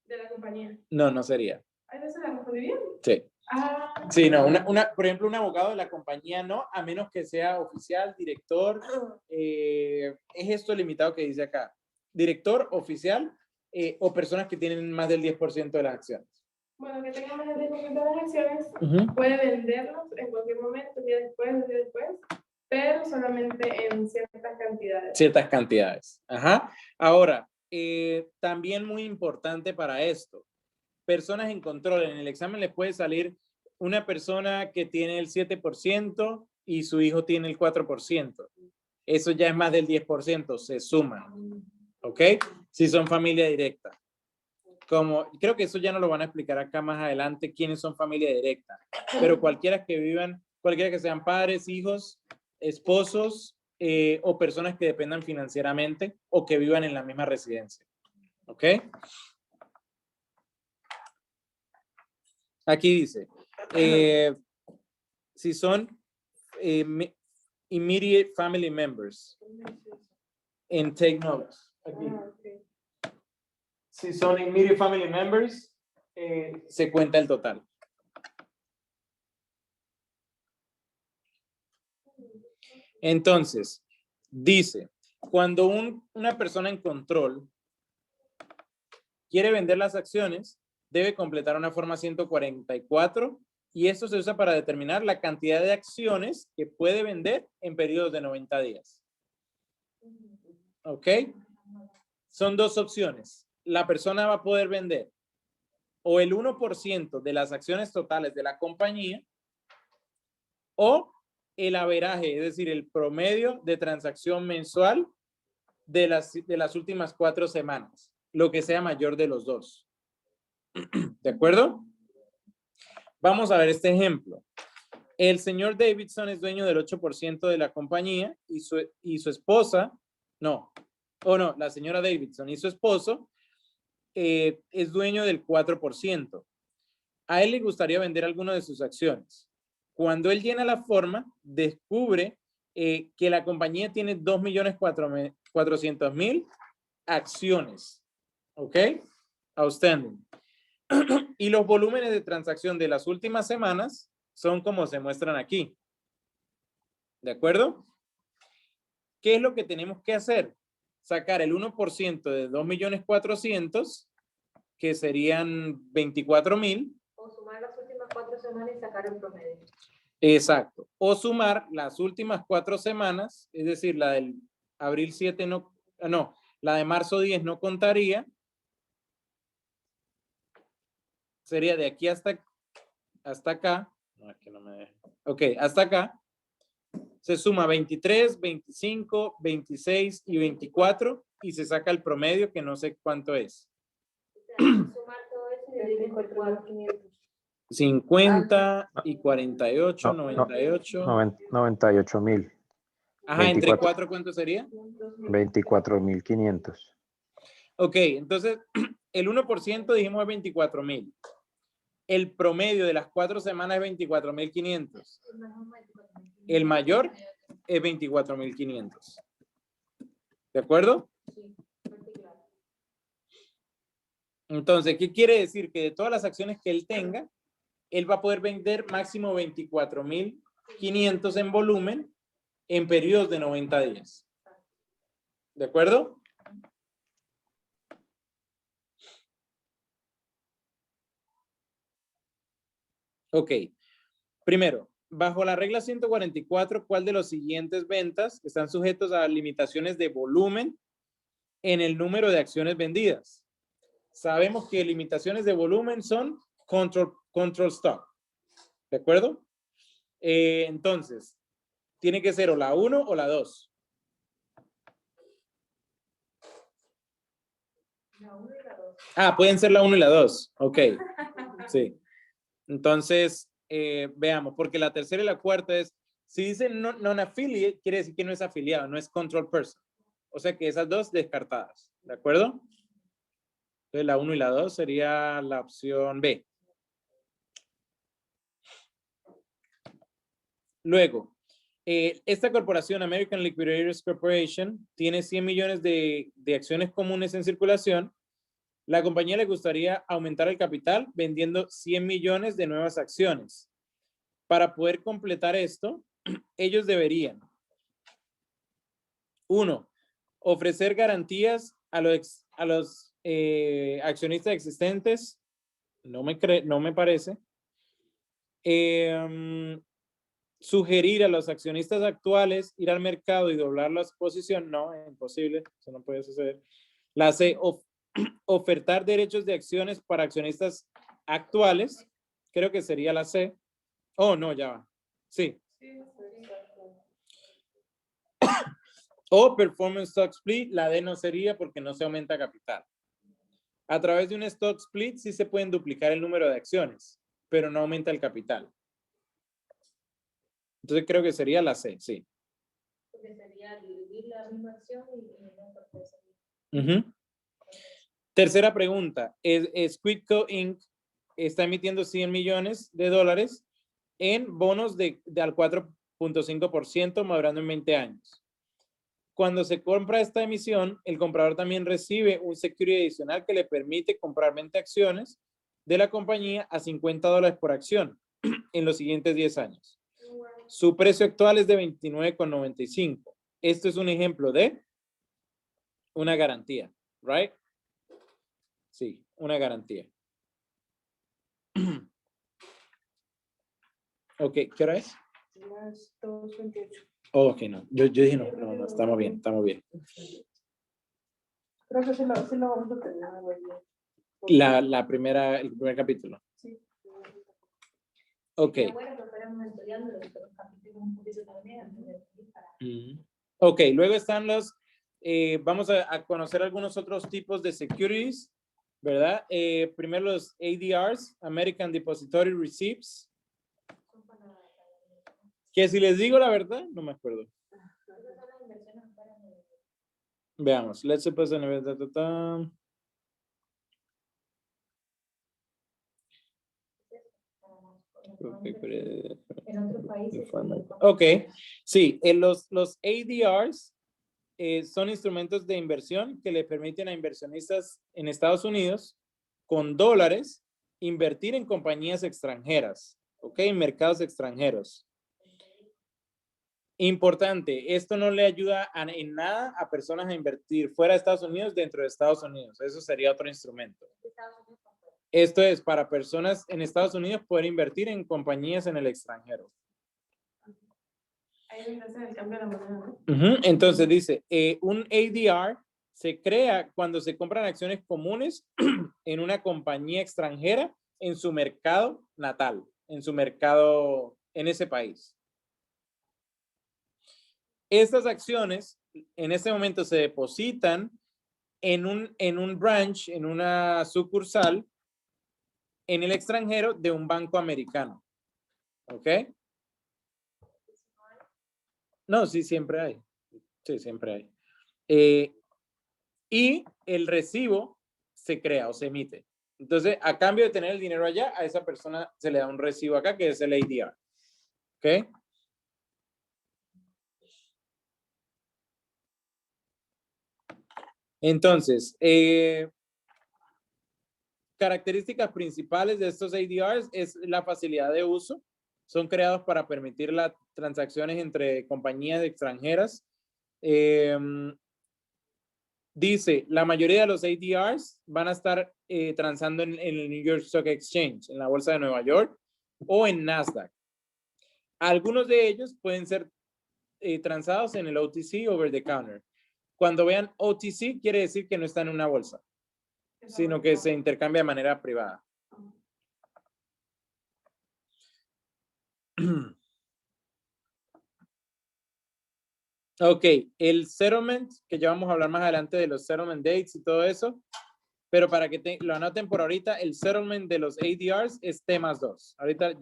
de la compañía. No, no sería. ¿A veces la respondí bien? Sí. Ah, Sí, no, por ejemplo, un abogado de la compañía no, a menos que sea oficial, director, es esto limitado que dice acá, director, oficial, o personas que tienen más del 10% de las acciones. bueno, que tenga más del 10% de las acciones, Ujú. puede venderlos en cualquier momento, día después, pero solamente en ciertas cantidades. Ciertas cantidades. Ajá. Ahora, también muy importante para esto, personas en control. En el examen les puede salir una persona que tiene el 7% y su hijo tiene el 4%. Eso ya es más del 10%, se suman. ¿Ok? Si son familia directa. Como, creo que eso ya no lo van a explicar acá más adelante, quiénes son familia directa. Pero cualquiera que sean padres, hijos, esposos o personas que dependan financieramente o que vivan en la misma residencia. ¿Ok? Aquí dice, si son immediate family members, and take notes. Aquí. Si son immediate family members, se cuenta el total. Entonces, dice, cuando una persona en control quiere vender las acciones, debe completar una forma 144 y esto se usa para determinar la cantidad de acciones que puede vender en periodos de 90 días. ¿Ok? Son dos opciones. La persona va a poder vender o el 1% de las acciones totales de la compañía o el averaje, es decir, el promedio de transacción mensual de las últimas 4 semanas, lo que sea mayor de los dos. ¿De acuerdo? Vamos a ver este ejemplo. El señor Davidson es dueño del 8% de la compañía y su esposa, la señora Davidson y su esposo es dueño del 4%. A él le gustaría vender alguna de sus acciones. Cuando él llena la forma, descubre que la compañía tiene 2.400.000 acciones. ¿Ok? Outstanding. Y los volúmenes de transacción de las últimas semanas son como se muestran aquí. ¿De acuerdo? ¿Qué es lo que tenemos que hacer? Sacar el 1% de 2.400.000, que serían 24.000. O sumar las últimas 4 semanas y sacar el promedio. Exacto. O sumar las últimas 4 semanas, es decir, la del abril 7 la de marzo 10 no contaría. Sería de aquí hasta acá. No, es que no me deja. Ok, hasta acá. Se suma 23, 25, 26 y 24 y se saca el promedio que no sé cuánto es. O sea, sumar todo eso y dividir por 4.500. 50 y 48, 98. 98.000. Ajá, entre 4, ¿cuánto sería? 24.500. Ok, entonces el 1% dijimos es 24.000. El promedio de las 4 semanas es 24.500. El mayor es 24.500. ¿De acuerdo? Entonces, ¿qué quiere decir? Que de todas las acciones que él tenga, él va a poder vender máximo 24.500 en volumen en periodos de 90 días. ¿De acuerdo? Ok. Primero, bajo la regla 144, ¿cuál de los siguientes ventas están sujetos a limitaciones de volumen en el número de acciones vendidas? Sabemos que limitaciones de volumen son control stock. ¿De acuerdo? Entonces, tiene que ser o la 1 o la 2. La 1 y la 2. Ah, pueden ser la 1 y la 2. Ok. Sí. Entonces, veamos, porque la tercera y la cuarta es Si dice non-affiliate, quiere decir que no es afiliado, no es control person. O sea que esas dos descartadas, ¿de acuerdo? Entonces la 1 y la 2 sería la opción B. Luego, esta corporación, American Liquidators Corporation, tiene 100 millones de acciones comunes en circulación. La compañía le gustaría aumentar el capital vendiendo 100 millones de nuevas acciones. Para poder completar esto, ellos deberían, 1, ofrecer garantías a los accionistas existentes. No me parece. Sugerir a los accionistas actuales ir al mercado y doblar la posición. No, es imposible. Eso no puede suceder. La C, ofertar derechos de acciones para accionistas actuales. Creo que sería la C. Oh, no, ya va. Sí. O performance stock split. La D no sería porque no se aumenta capital. A través de un stock split sí se pueden duplicar el número de acciones, pero no aumenta el capital. Entonces creo que sería la C, sí. Porque sería dividir la misma acción y no pertenece. Tercera pregunta. Squidco Inc. está emitiendo 100 millones de dólares en bonos al 4.5% madurando en 20 años. Cuando se compra esta emisión, el comprador también recibe un security adicional que le permite comprar 20 acciones de la compañía a $50 por acción en los siguientes 10 años. Su precio actual es de 29.95. Esto es un ejemplo de una garantía, right? Sí, una garantía. Ok, ¿qué hora es? Las 2:28. Oh, ok, no. Yo dije no, estamos bien, estamos bien. Creo que sí lo vamos a terminar hoy. El primer capítulo. Sí. Ok. Bueno, pero esperamos estudiando los capítulos un poquito también antes de para... Ok, luego están vamos a conocer algunos otros tipos de securities, ¿verdad? Primero los ADRs, American Depository Receipts. Que si les digo la verdad, no me acuerdo. Veamos, let's suppose en otros países. Ok, sí, los ADRs son instrumentos de inversión que le permiten a inversionistas en Estados Unidos con dólares invertir en compañías extranjeras, ok, en mercados extranjeros. Importante, esto no le ayuda en nada a personas a invertir fuera de Estados Unidos, dentro de Estados Unidos. Eso sería otro instrumento. Esto es para personas en Estados Unidos poder invertir en compañías en el extranjero. Ahí me hace el cambio de la moneda, ¿no? Entonces dice, un ADR se crea cuando se compran acciones comunes en una compañía extranjera en su mercado natal, en su mercado en ese país. Estas acciones en este momento se depositan en un branch, en una sucursal en el extranjero de un banco americano. ¿Ok? No, sí, siempre hay. Sí, siempre hay. Y el recibo se crea o se emite. Entonces, a cambio de tener el dinero allá, a esa persona se le da un recibo acá, que es el ADR. ¿Ok? Entonces, características principales de estos ADRs es la facilidad de uso. Son creados para permitir las transacciones entre compañías extranjeras. Dice, la mayoría de los ADRs van a estar transando en el New York Stock Exchange, en la Bolsa de Nueva York o en Nasdaq. Algunos de ellos pueden ser transados en el OTC, over the counter. Cuando vean OTC, quiere decir que no están en una bolsa, sino que se intercambia de manera privada. Ok, el settlement, que ya vamos a hablar más adelante de los settlement dates y todo eso, pero para que lo anoten por ahorita, el settlement de los ADRs es T+2. Ahorita,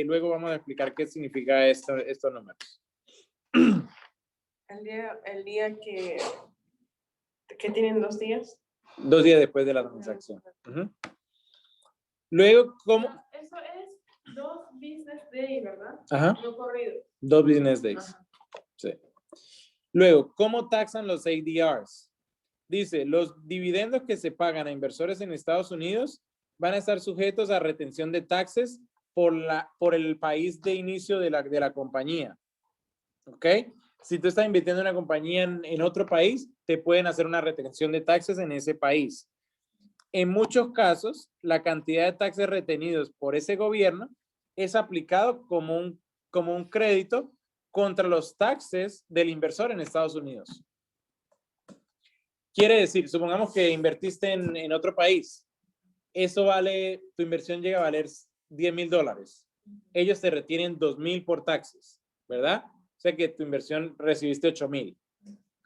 luego vamos a explicar qué significa estos números. El día que tienen 2 días. 2 días después de la transacción. Luego, ¿cómo? Eso es 2 business days, ¿verdad? Ajá. No corrido. 2 business days. Ajá. Sí. Luego, ¿cómo taxan los ADRs? Dice, los dividendos que se pagan a inversores en Estados Unidos van a estar sujetos a retención de taxes por el país de inicio de la compañía. ¿Ok? Si tú estás invirtiendo en una compañía en otro país, te pueden hacer una retención de taxes en ese país. En muchos casos, la cantidad de taxes retenidos por ese gobierno es aplicado como un crédito contra los taxes del inversor en Estados Unidos. Quiere decir, supongamos que invertiste en otro país. Tu inversión llega a valer $10,000. Ellos te retienen $2,000 por taxes, ¿verdad? O sea que tu inversión recibiste $8,000.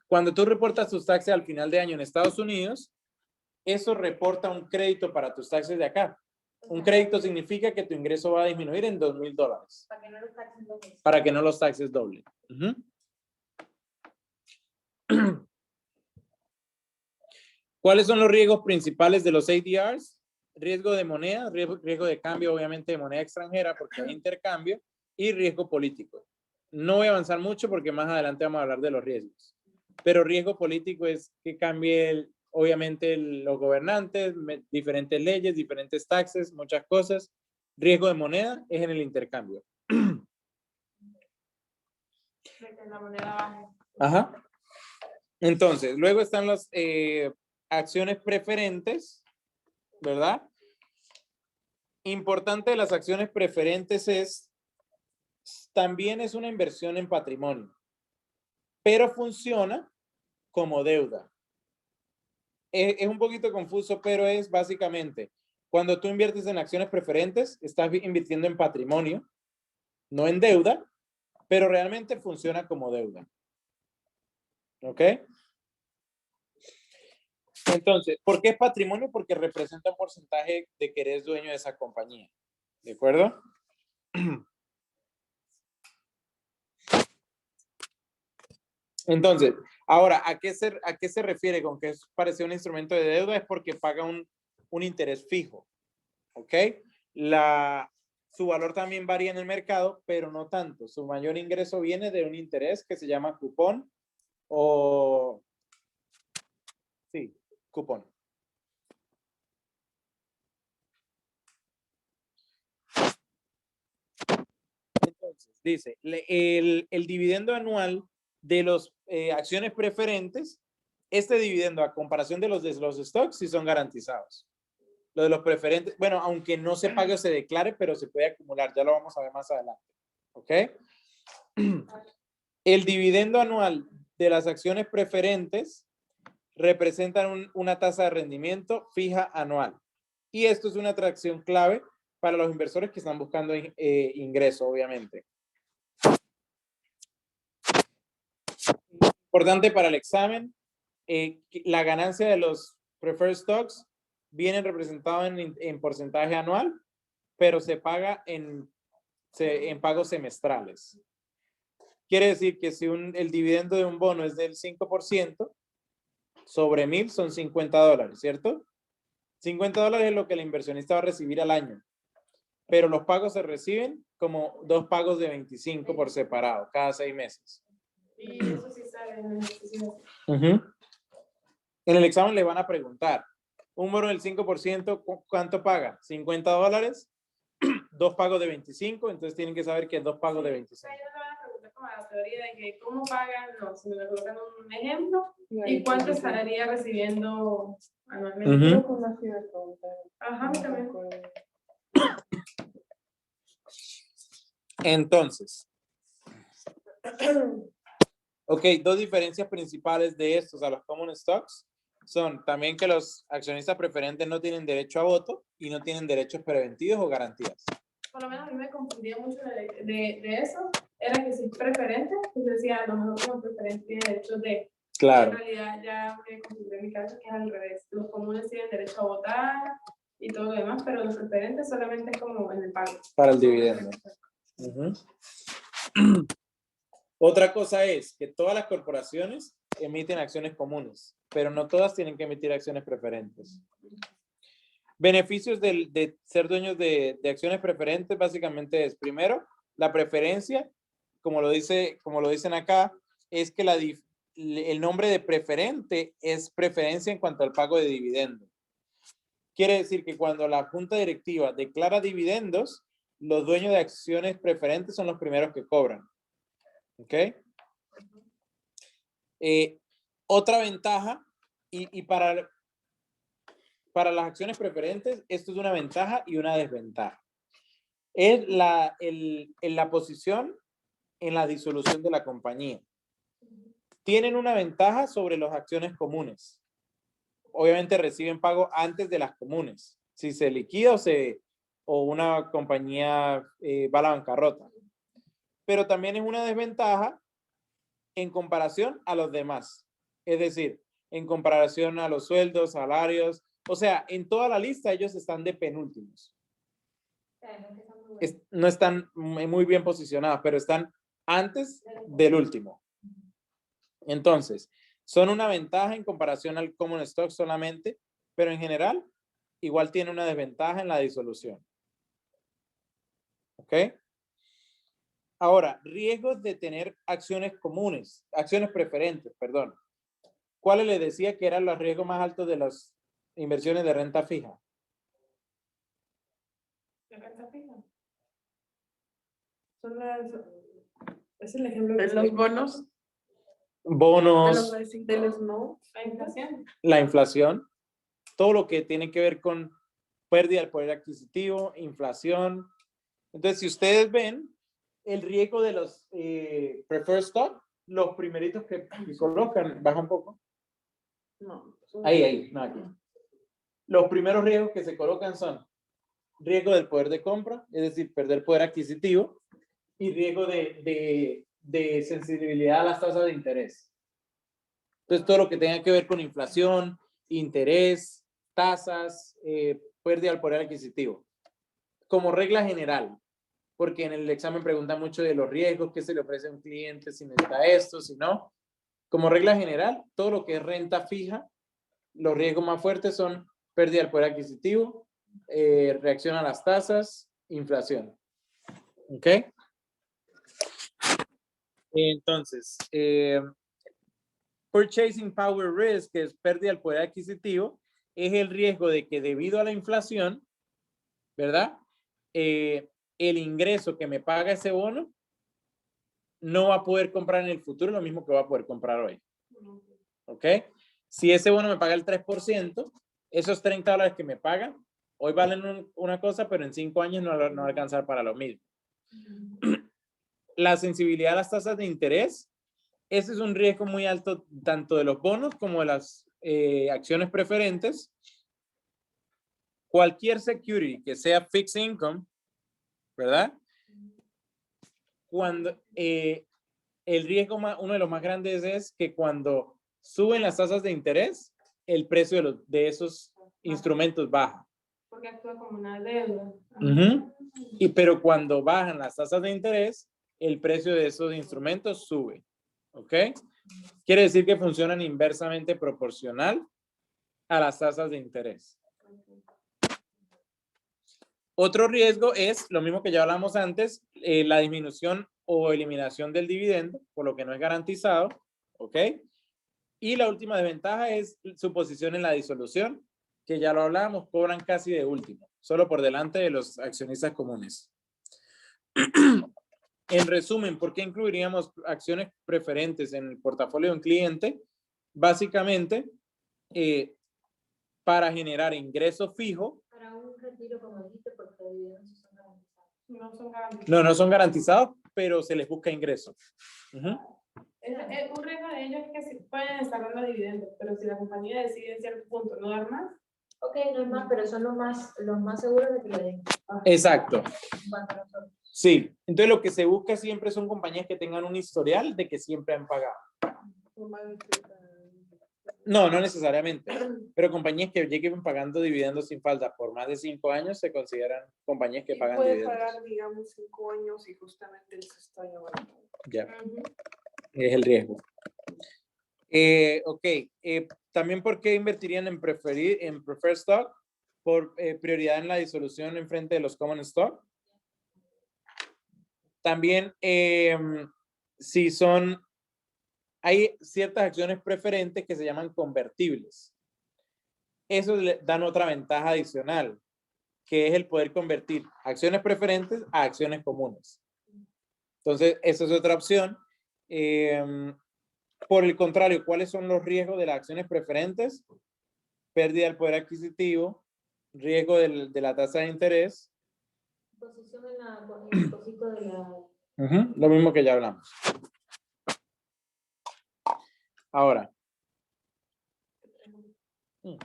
Cuando tú reportas tus taxes al final de año en Estados Unidos, eso reporta un crédito para tus taxes de acá. Un crédito significa que tu ingreso va a disminuir en $2,000. Para que no los taxen doble. Para que no los taxes doble. ¿Cuáles son los riesgos principales de los ADRs? Riesgo de moneda, riesgo de cambio, obviamente de moneda extranjera porque hay intercambio, y riesgo político. No voy a avanzar mucho porque más adelante vamos a hablar de los riesgos. Pero riesgo político es que cambie, obviamente, los gobernantes, diferentes leyes, diferentes taxes, muchas cosas. Riesgo de moneda es en el intercambio. De que la moneda baje. Ajá. Entonces, luego están las acciones preferentes, ¿verdad? Importante de las acciones preferentes también es una inversión en patrimonio, pero funciona como deuda. Es un poquito confuso, pero es básicamente, cuando tú inviertes en acciones preferentes, estás invirtiendo en patrimonio, no en deuda, pero realmente funciona como deuda. ¿Ok? Entonces, ¿por qué es patrimonio? Porque representa un porcentaje de que eres dueño de esa compañía. ¿De acuerdo? Entonces, ahora, ¿a qué se refiere con que es parecido a un instrumento de deuda? Es porque paga un interés fijo. ¿Ok? Su valor también varía en el mercado, pero no tanto. Su mayor ingreso viene de un interés que se llama cupón o... Sí, cupón. Entonces, dice, el dividendo anual de las acciones preferentes, este dividendo a comparación de los stocks, sí son garantizados. Lo de los preferentes, bueno, aunque no se pague o se declare, pero se puede acumular, ya lo vamos a ver más adelante. ¿Ok? El dividendo anual de las acciones preferentes representan una tasa de rendimiento fija anual. Y esto es una atracción clave para los inversores que están buscando ingreso, obviamente. Importante para el examen, la ganancia de los preferred stocks viene representado en porcentaje anual, pero se paga en pagos semestrales. Quiere decir que si el dividendo de un bono es del 5%, sobre 1,000 son $50, ¿cierto? $50 es lo que el inversionista va a recibir al año, pero los pagos se reciben como 2 pagos de 25 por separado, cada 6 meses. Y eso sí sale en el ejercicio. En el examen le van a preguntar, un bono del 5%, ¿cuánto paga? $50, 2 pagos de 25, entonces tienen que saber que es 2 pagos de 25. Ellos le van a preguntar como la teoría de que cómo pagan, si me colocan un ejemplo, y cuánto estaría recibiendo anualmente. Ajá, también. Entonces, ok, 2 diferencias principales de estos a los common stocks son también que los accionistas preferentes no tienen derecho a voto y no tienen derechos preventivos o garantías. Por lo menos a mí me confundía mucho de eso, era que si es preferente, pues decía, a lo mejor como preferente tiene derechos de Claro. En realidad ya me configuré en mi cabeza que es al revés. Los comunes tienen derecho a votar y todo lo demás, pero los preferentes solamente es como en el pago. Para el dividendo. Ujú. Otra cosa es que todas las corporaciones emiten acciones comunes, pero no todas tienen que emitir acciones preferentes. Beneficios de ser dueños de acciones preferentes básicamente es, primero, la preferencia, como lo dicen acá, es que el nombre de preferente es preferencia en cuanto al pago de dividendos. Quiere decir que cuando la junta directiva declara dividendos, los dueños de acciones preferentes son los primeros que cobran. ¿Ok? Otra ventaja, y para las acciones preferentes, esto es una ventaja y una desventaja. Es la posición en la disolución de la compañía. Tienen una ventaja sobre las acciones comunes. Obviamente reciben pago antes de las comunes. Si se liquida o una compañía va a la bancarrota. Pero también es una desventaja en comparación a los demás. Es decir, en comparación a los sueldos, salarios. O sea, en toda la lista ellos están de penúltimos. No están muy bien posicionados, pero están antes del último. Entonces, son una ventaja en comparación al common stock solamente, pero en general, igual tiene una desventaja en la disolución. ¿Ok? Ahora, riesgos de tener acciones preferentes, perdón. ¿Cuáles les decía que eran los riesgos más altos de las inversiones de renta fija? ¿La renta fija? Es el ejemplo ¿De los bonos? Bonos, de los no. La inflación. la inflación, todo lo que tiene que ver con pérdida del poder adquisitivo, inflación. Entonces, si ustedes ven el riesgo de los preferred stock, los primeritos que colocan, baja un poco. No. Ahí, no aquí. Los primeros riesgos que se colocan son riesgo del poder de compra, es decir, perder poder adquisitivo, y riesgo de sensibilidad a las tasas de interés. Entonces, todo lo que tenga que ver con inflación, interés, tasas, pérdida del poder adquisitivo. Como regla general, porque en el examen preguntan mucho de los riesgos, qué se le ofrece a un cliente, si necesita esto, si no. Como regla general, todo lo que es renta fija, los riesgos más fuertes son pérdida del poder adquisitivo, reacción a las tasas, inflación. ¿Ok? Entonces, purchasing power risk, que es pérdida del poder adquisitivo, es el riesgo de que debido a la inflación, ¿verdad? El ingreso que me paga ese bono no va a poder comprar en el futuro lo mismo que va a poder comprar hoy. ¿Ok? Si ese bono me paga el 3%, esos $30 que me pagan, hoy valen una cosa, pero en 5 años no va a alcanzar para lo mismo. La sensibilidad a las tasas de interés, ese es un riesgo muy alto tanto de los bonos como de las acciones preferentes. Cualquier security que sea fixed income, ¿verdad? Cuando el riesgo uno de los más grandes es que cuando suben las tasas de interés, el precio de esos instrumentos baja. Porque actúa como una deuda. Pero cuando bajan las tasas de interés, el precio de esos instrumentos sube. ¿Ok? Quiere decir que funcionan inversamente proporcional a las tasas de interés. Otro riesgo es lo mismo que ya hablamos antes, la disminución o eliminación del dividendo, por lo que no es garantizado. ¿Ok? Y la última desventaja es su posición en la disolución, que ya lo hablábamos, cobran casi de último, solo por delante de los accionistas comunes. En resumen, ¿por qué incluiríamos acciones preferentes en el portafolio de un cliente? Básicamente, para generar ingreso fijo. Para un retiro, como dijiste, porque los dividendos son garantizados. No son garantizados. No son garantizados, pero se les busca ingreso. Un riesgo de ellos es que sí pueden estar dando dividendos, pero si la compañía decide en cierto punto no dar más. Ok, no es más, pero son los más seguros de que le den. Exacto. En cuanto a nosotros. Sí, entonces lo que se busca siempre son compañías que tengan un historial de que siempre han pagado. No, no necesariamente. Pero compañías que lleguen pagando dividendos sin falta por más de 5 años se consideran compañías que Y pagan puede dividendos. pagar, digamos, 5 años y justamente el sexto año va a pagar. Ya, Ujú. es el riesgo. Ok, también ¿por qué invertirían en preferred stock? Por prioridad en la disolución en frente de los common stock. También si hay ciertas acciones preferentes que se llaman convertibles. Eso le dan otra ventaja adicional, que es el poder convertir acciones preferentes a acciones comunes. Entonces, esa es otra opción. Por el contrario, ¿cuáles son los riesgos de las acciones preferentes? Pérdida del poder adquisitivo, riesgo de la tasa de interés. Posición en el cosito de la... Lo mismo que ya hablamos. Ahora. Sí.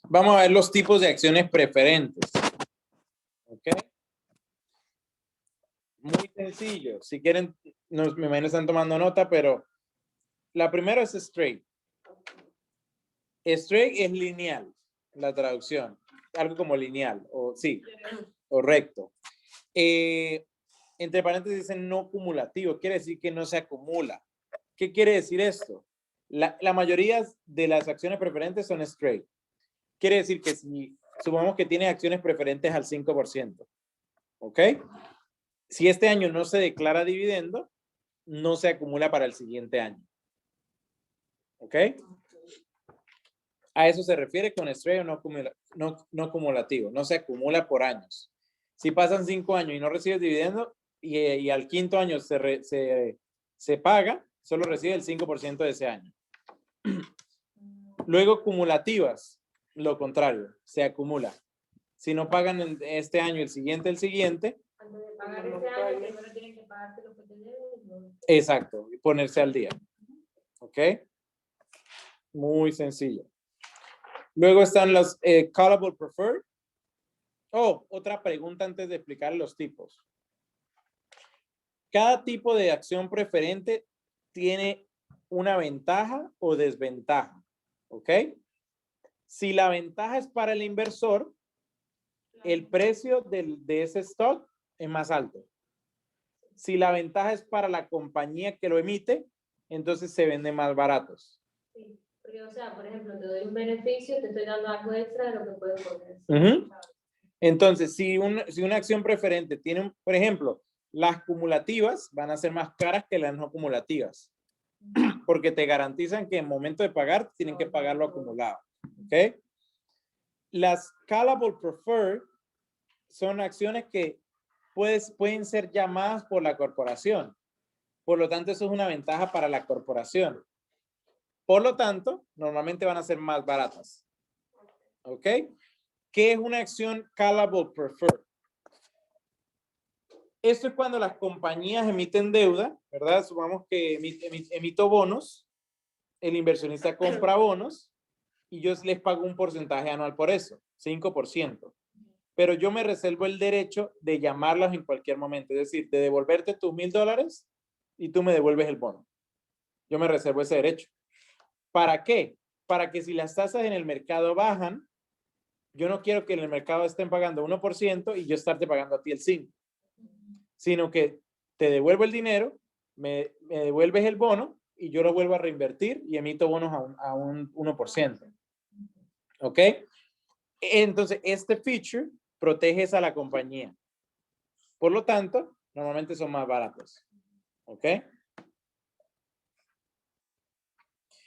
Vamos a ver los tipos de acciones preferentes. ¿Ok? Muy sencillo. Si quieren, me imagino están tomando nota, pero la primera es straight. Straight es lineal, la traducción. Algo como lineal, o sí, o recto. Entre paréntesis dicen no cumulativo, quiere decir que no se acumula. ¿Qué quiere decir esto? La mayoría de las acciones preferentes son straight. Quiere decir que si supongamos que tiene acciones preferentes al 5%, ¿ok? Si este año no se declara dividendo, no se acumula para el siguiente año. ¿Ok? A eso se refiere con straight o no cumulativo. No se acumula por años. Si pasan 5 años y no recibes dividendo y al quinto año se paga, solo recibe el 5% de ese año. Luego cumulativas, lo contrario, se acumula. Si no pagan este año, el siguiente, Antes de pagar ese año, primero tienen que pagarte lo que te deben. exacto, y ponerse al día. ¿Ok? Muy sencillo. Luego están los callable preferred. Oh, otra pregunta antes de explicar los tipos. Cada tipo de acción preferente tiene una ventaja o desventaja. ¿Ok? Si la ventaja es para el inversor, el precio de ese stock es más alto. Si la ventaja es para la compañía que lo emite, entonces se venden más baratos. Sí, porque, o sea, por ejemplo, te doy un beneficio, te estoy dando algo extra de lo que puedes poner. Entonces, si una acción preferente tiene, por ejemplo, las cumulativas van a ser más caras que las no cumulativas, porque te garantizan que en momento de pagar tienen que pagarlo acumulado. ¿Ok? Las callable preferred son acciones que pueden ser llamadas por la corporación. Por lo tanto, eso es una ventaja para la corporación. Por lo tanto, normalmente van a ser más baratas. ¿Ok? ¿Qué es una acción callable preferred? Esto es cuando las compañías emiten deuda, ¿verdad? Supongamos que emito bonos, el inversionista compra bonos y yo les pago un porcentaje anual por eso, 5%. Pero yo me reservo el derecho de llamarlas en cualquier momento, es decir, de devolverte tus $1,000 y tú me devuelves el bono. Yo me reservo ese derecho. ¿Para qué? Para que si las tasas en el mercado bajan, yo no quiero que en el mercado estén pagando 1% y yo estarte pagando a ti el 5%, sino que te devuelvo el dinero, me devuelves el bono y yo lo vuelvo a reinvertir y emito bonos a un 1%. ¿Ok? Entonces, este feature protege a la compañía. Por lo tanto, normalmente son más baratos. ¿Ok?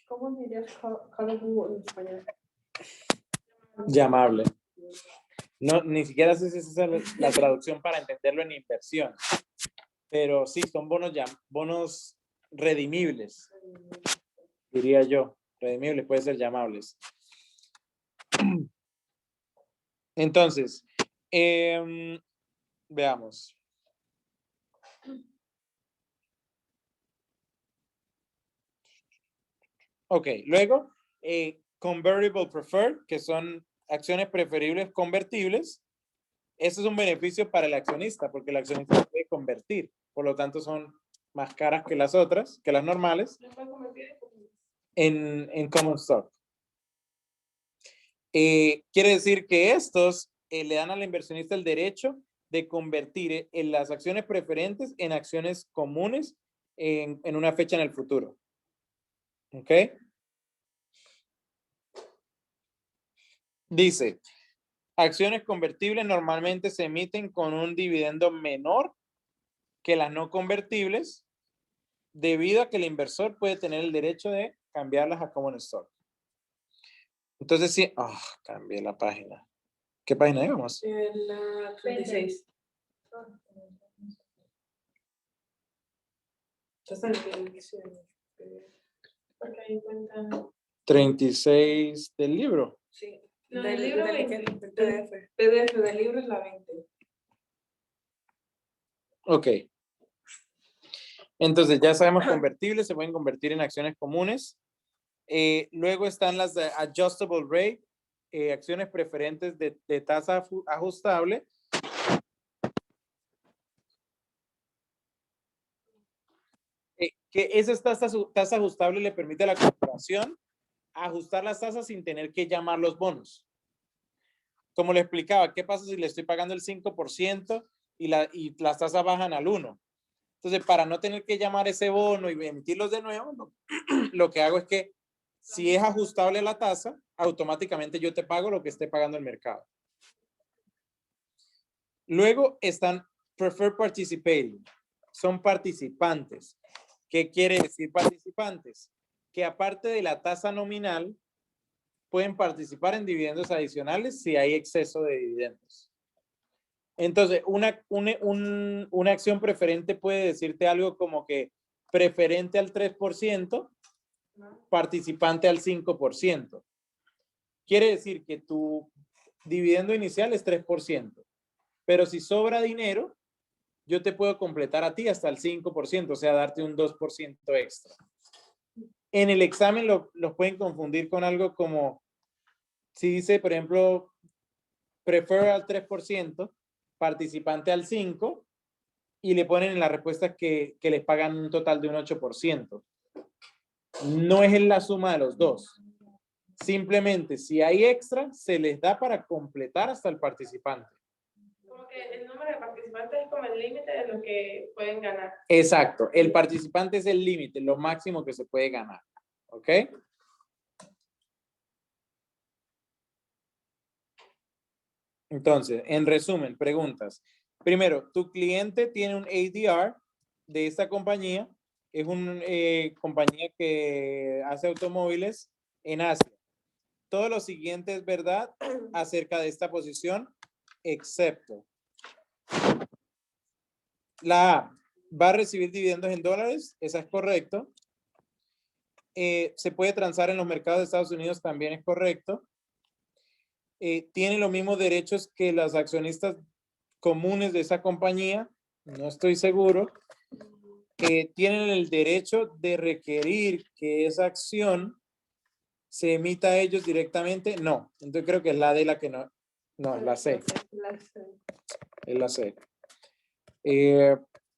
¿Cómo dirías callable en español? Llamable. No, ni siquiera sé si esa es la traducción para entenderlo en inversión. Pero sí, son bonos redimibles, diría yo. Redimibles, puede ser llamables. Entonces, veamos. Ok, luego, convertible preferred, que son acciones preferibles convertibles. Eso es un beneficio para el accionista, porque el accionista puede convertir, por lo tanto son más caras que las otras, que las normales, Lo pueden convertir en comunes. en common stock. Quiere decir que estos le dan al inversionista el derecho de convertir en las acciones preferentes en acciones comunes en una fecha en el futuro. ¿Ok? Dice, acciones convertibles normalmente se emiten con un dividendo menor que las no convertibles, debido a que el inversor puede tener el derecho de cambiarlas a common stock. Entonces, sí, cambié la página. ¿Qué página íbamos? En la 36. Ya está en la dirección. Porque ahí cuentan. 36 del libro. Sí. No, del libro 20. Del PDF. PDF del libro es la 20. Ok. Entonces, ya sabemos convertibles, se pueden convertir en acciones comunes. Luego están las de adjustable rate, acciones preferentes de tasa ajustable. Que esa tasa ajustable le permite a la corporación ajustar las tasas sin tener que llamar los bonos. Como le explicaba, ¿qué pasa si le estoy pagando el 5% y las tasas bajan al 1%? Entonces, para no tener que llamar ese bono y emitirlos de nuevo, lo que hago es que si es ajustable la tasa, automáticamente yo te pago lo que esté pagando el mercado. Luego están preferred participating. Son participantes. ¿Qué quiere decir participantes? Que aparte de la tasa nominal, pueden participar en dividendos adicionales si hay exceso de dividendos. Entonces, una acción preferente puede decirte algo como que preferente al 3%, participante al 5%. Quiere decir que tu dividendo inicial es 3%, pero si sobra dinero, yo te puedo completar a ti hasta el 5%, o sea, darte un 2% extra. En el examen los pueden confundir con algo como, si dice, por ejemplo, prefer al 3%, participante al 5%, y le ponen en la respuesta que les pagan un total de un 8%. No es en la suma de los dos. Simplemente, si hay extra, se les da para completar hasta el participante. Como que el número de participantes es como el límite de lo que pueden ganar. Exacto. El participante es el límite, lo máximo que se puede ganar. ¿Ok? Entonces, en resumen, preguntas. Primero, tu cliente tiene un ADR de esta compañía. Es una compañía que hace automóviles en Asia. Todo lo siguiente es verdad acerca de esta posición, excepto la A, va a recibir dividendos en dólares, esa es correcto. Se puede transar en los mercados de Estados Unidos, también es correcto. Tiene los mismos derechos que los accionistas comunes de esa compañía, no estoy seguro. Tienen el derecho de requerir que esa acción se emita a ellos directamente, no. Entonces creo que es la de la que no, es la C. Es la C.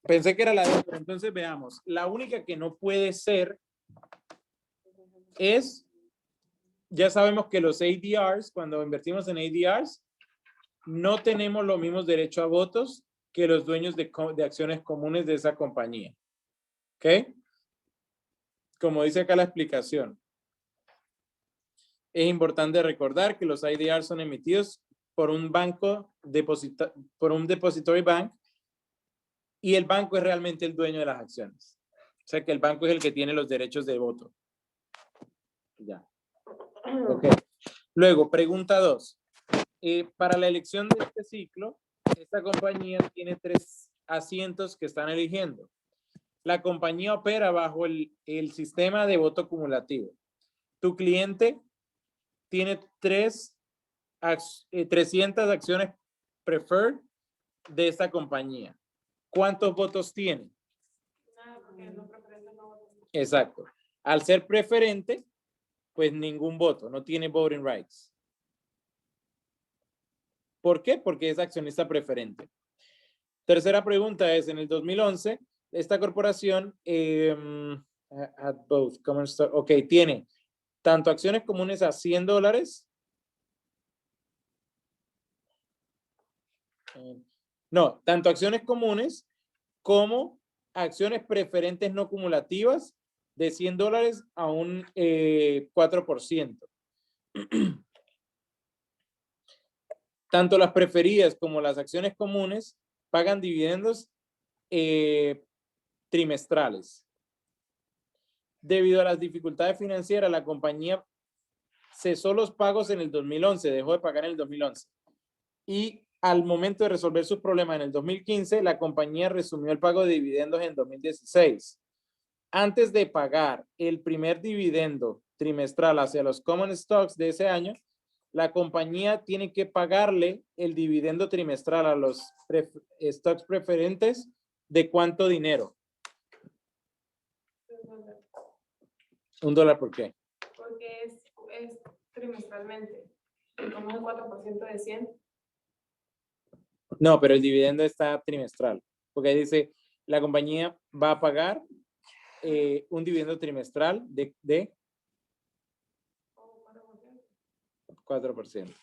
Pensé que era la D, pero entonces veamos. La única que no puede ser es, ya sabemos que los ADRs, cuando invertimos en ADRs, no tenemos los mismos derechos a votos que los dueños de acciones comunes de esa compañía. ¿Ok? Como dice acá la explicación. Es importante recordar que los ADRs son emitidos por un banco, por un depository bank, y el banco es realmente el dueño de las acciones. O sea que el banco es el que tiene los derechos de voto. Ya. Ok. Luego, pregunta 2. Para la elección de este ciclo, esta compañía tiene 3 asientos que están eligiendo. La compañía opera bajo el sistema de voto acumulativo. Tu cliente tiene 300 acciones preferred de esta compañía. ¿Cuántos votos tiene? Nada, porque los preferentes no votan. Exacto. Al ser preferente, pues ningún voto, no tiene voting rights. ¿Por qué? Porque es accionista preferente. Tercera pregunta es, en el 2011, esta corporación, at both common stock, ok, tiene tanto acciones comunes a $100. No, tanto acciones comunes como acciones preferentes no cumulativas de $100 a un 4%. Tanto las preferidas como las acciones comunes pagan dividendos trimestrales. Debido a las dificultades financieras, la compañía cesó los pagos en el 2011, dejó de pagar en el 2011. Y al momento de resolver sus problemas en el 2015, la compañía resumió el pago de dividendos en 2016. Antes de pagar el primer dividendo trimestral hacia los common stocks de ese año, la compañía tiene que pagarle el dividendo trimestral a los stocks preferentes de ¿cuánto dinero? $1, ¿por qué? Porque es trimestralmente. Como el 4% de 100. No, pero el dividendo está trimestral. Porque ahí dice, la compañía va a pagar un dividendo trimestral de 4%.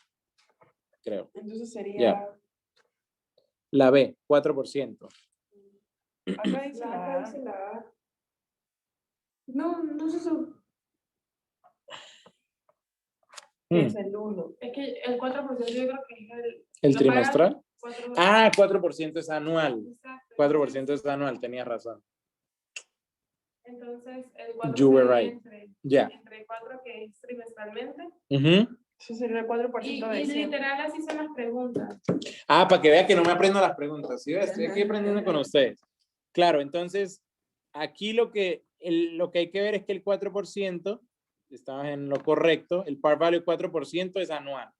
Creo. Entonces sería. Ya. La B, 4%. Acá dice Acá dice la A. No sé eso. Es el 1. Es que el 4% yo creo que es ¿El lo trimestral? pagan 4%. Ah, 4% es anual. Exacto. 4% es anual, tenías razón. Entonces, el 4 You were sería right. entre, Ya. entre 4 que es trimestralmente. Eso sería el 4% Y de 100. literal así son las preguntas. Ah, para que vea que no me aprendo las preguntas. ¿Sí? Estoy aquí aprendiendo con ustedes. Claro, entonces, aquí lo que hay que ver es que el 4%, estamos en lo correcto, el par value 4% es anual.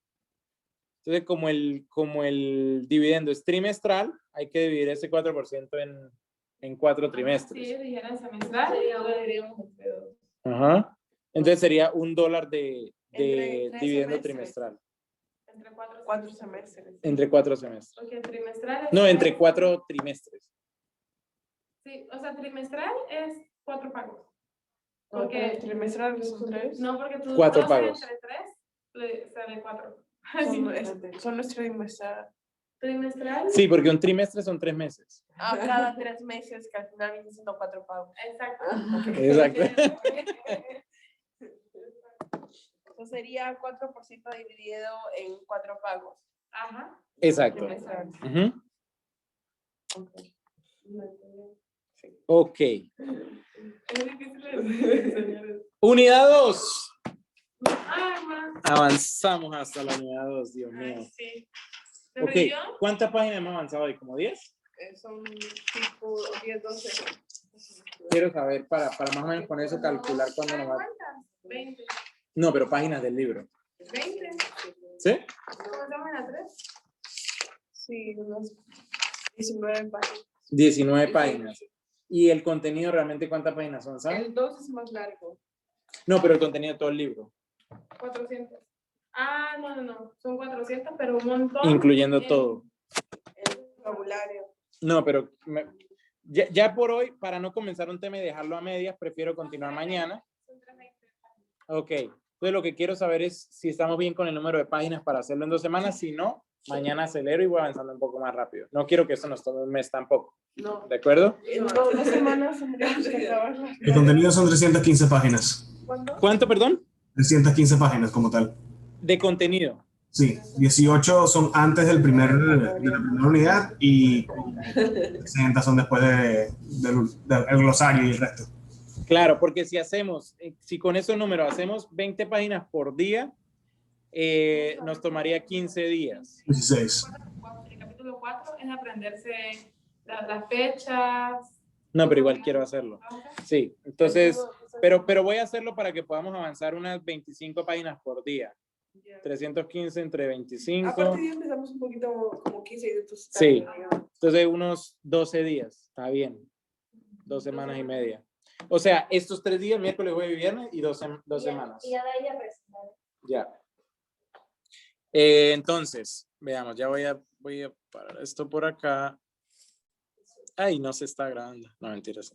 Entonces, como el dividendo es trimestral, hay que dividir ese 4% en 4 trimestres. Si ellos dijeran semestral, lo diríamos entre 2. Ajá. Entonces sería $1 de Entre 3 dividendo semestres. trimestral. Entre 4 semestres. Entre 4 semestres. Porque el trimestral es... No, entre 4 trimestres. Sí, o sea, trimestral es 4 pagos. Porque Porque... trimestral son 3. No, porque tú 4 12 pagos. entre 3 le sale 4. Son los trimestral. Trimestral. Sí, porque un trimestre son 3 meses. Cada 3 meses, que al final vienen siendo 4 pagos. Exacto. Exacto. Eso sería 4% dividido en 4 pagos. Ajá. Exacto. Trimestral. Ujú. Okay. Ok. Es difícil de decir, señores. Unidad 2. Ay, man. Avanzamos hasta la unidad 2, Dios mío. Ay, sí. ¿Se Ok, rindió? ¿cuántas páginas hemos avanzado hoy? ¿Como 10? Son tipo 10, 12. Quiero saber para más o menos con eso calcular cuándo nos va. ¿Cuántas? 20. No, pero páginas del libro. 20. ¿Sí? ¿Comenzamos en la 3? Sí, unas 19 páginas. 19 páginas. ¿Y el contenido realmente cuántas páginas son, sabes? El 2 es más largo. No, pero el contenido de todo el libro. 400. Ah, no. Son 400, pero un montón. Incluyendo en- todo. El vocabulario. No, pero ya por hoy, para no comenzar un tema y dejarlo a medias, prefiero continuar mañana. Son 320. Ok. Entonces lo que quiero saber es si estamos bien con el número de páginas para hacerlo en 2 semanas. Si no, mañana acelero y voy avanzando un poco más rápido. No quiero que eso nos tome un mes tampoco. No. ¿De acuerdo? En 2 semanas tendríamos que acabarla. El contenido son 315 páginas. ¿Cuánto, perdón? 315 páginas como tal. De contenido. Sí, 18 son antes de la primera unidad y 60 son después del glosario y el resto. Claro, porque si con esos números hacemos 20 páginas por día, nos tomaría 15 días. 16. El capítulo 4 es aprenderse las fechas. No, pero igual quiero hacerlo. Sí, entonces, pero voy a hacerlo para que podamos avanzar unas 25 páginas por día. 315 entre 25. Aparte ya empezamos un poquito como 15 minutos. Sí, entonces unos 12 días, está bien. 2 semanas y media. O sea, estos 3 días, miércoles, jueves y viernes y 2 semanas. Y ya de ahí a presentar. Ya. Entonces, veamos, ya voy a parar esto por acá. Ay, no se está grabando. No, mentiras.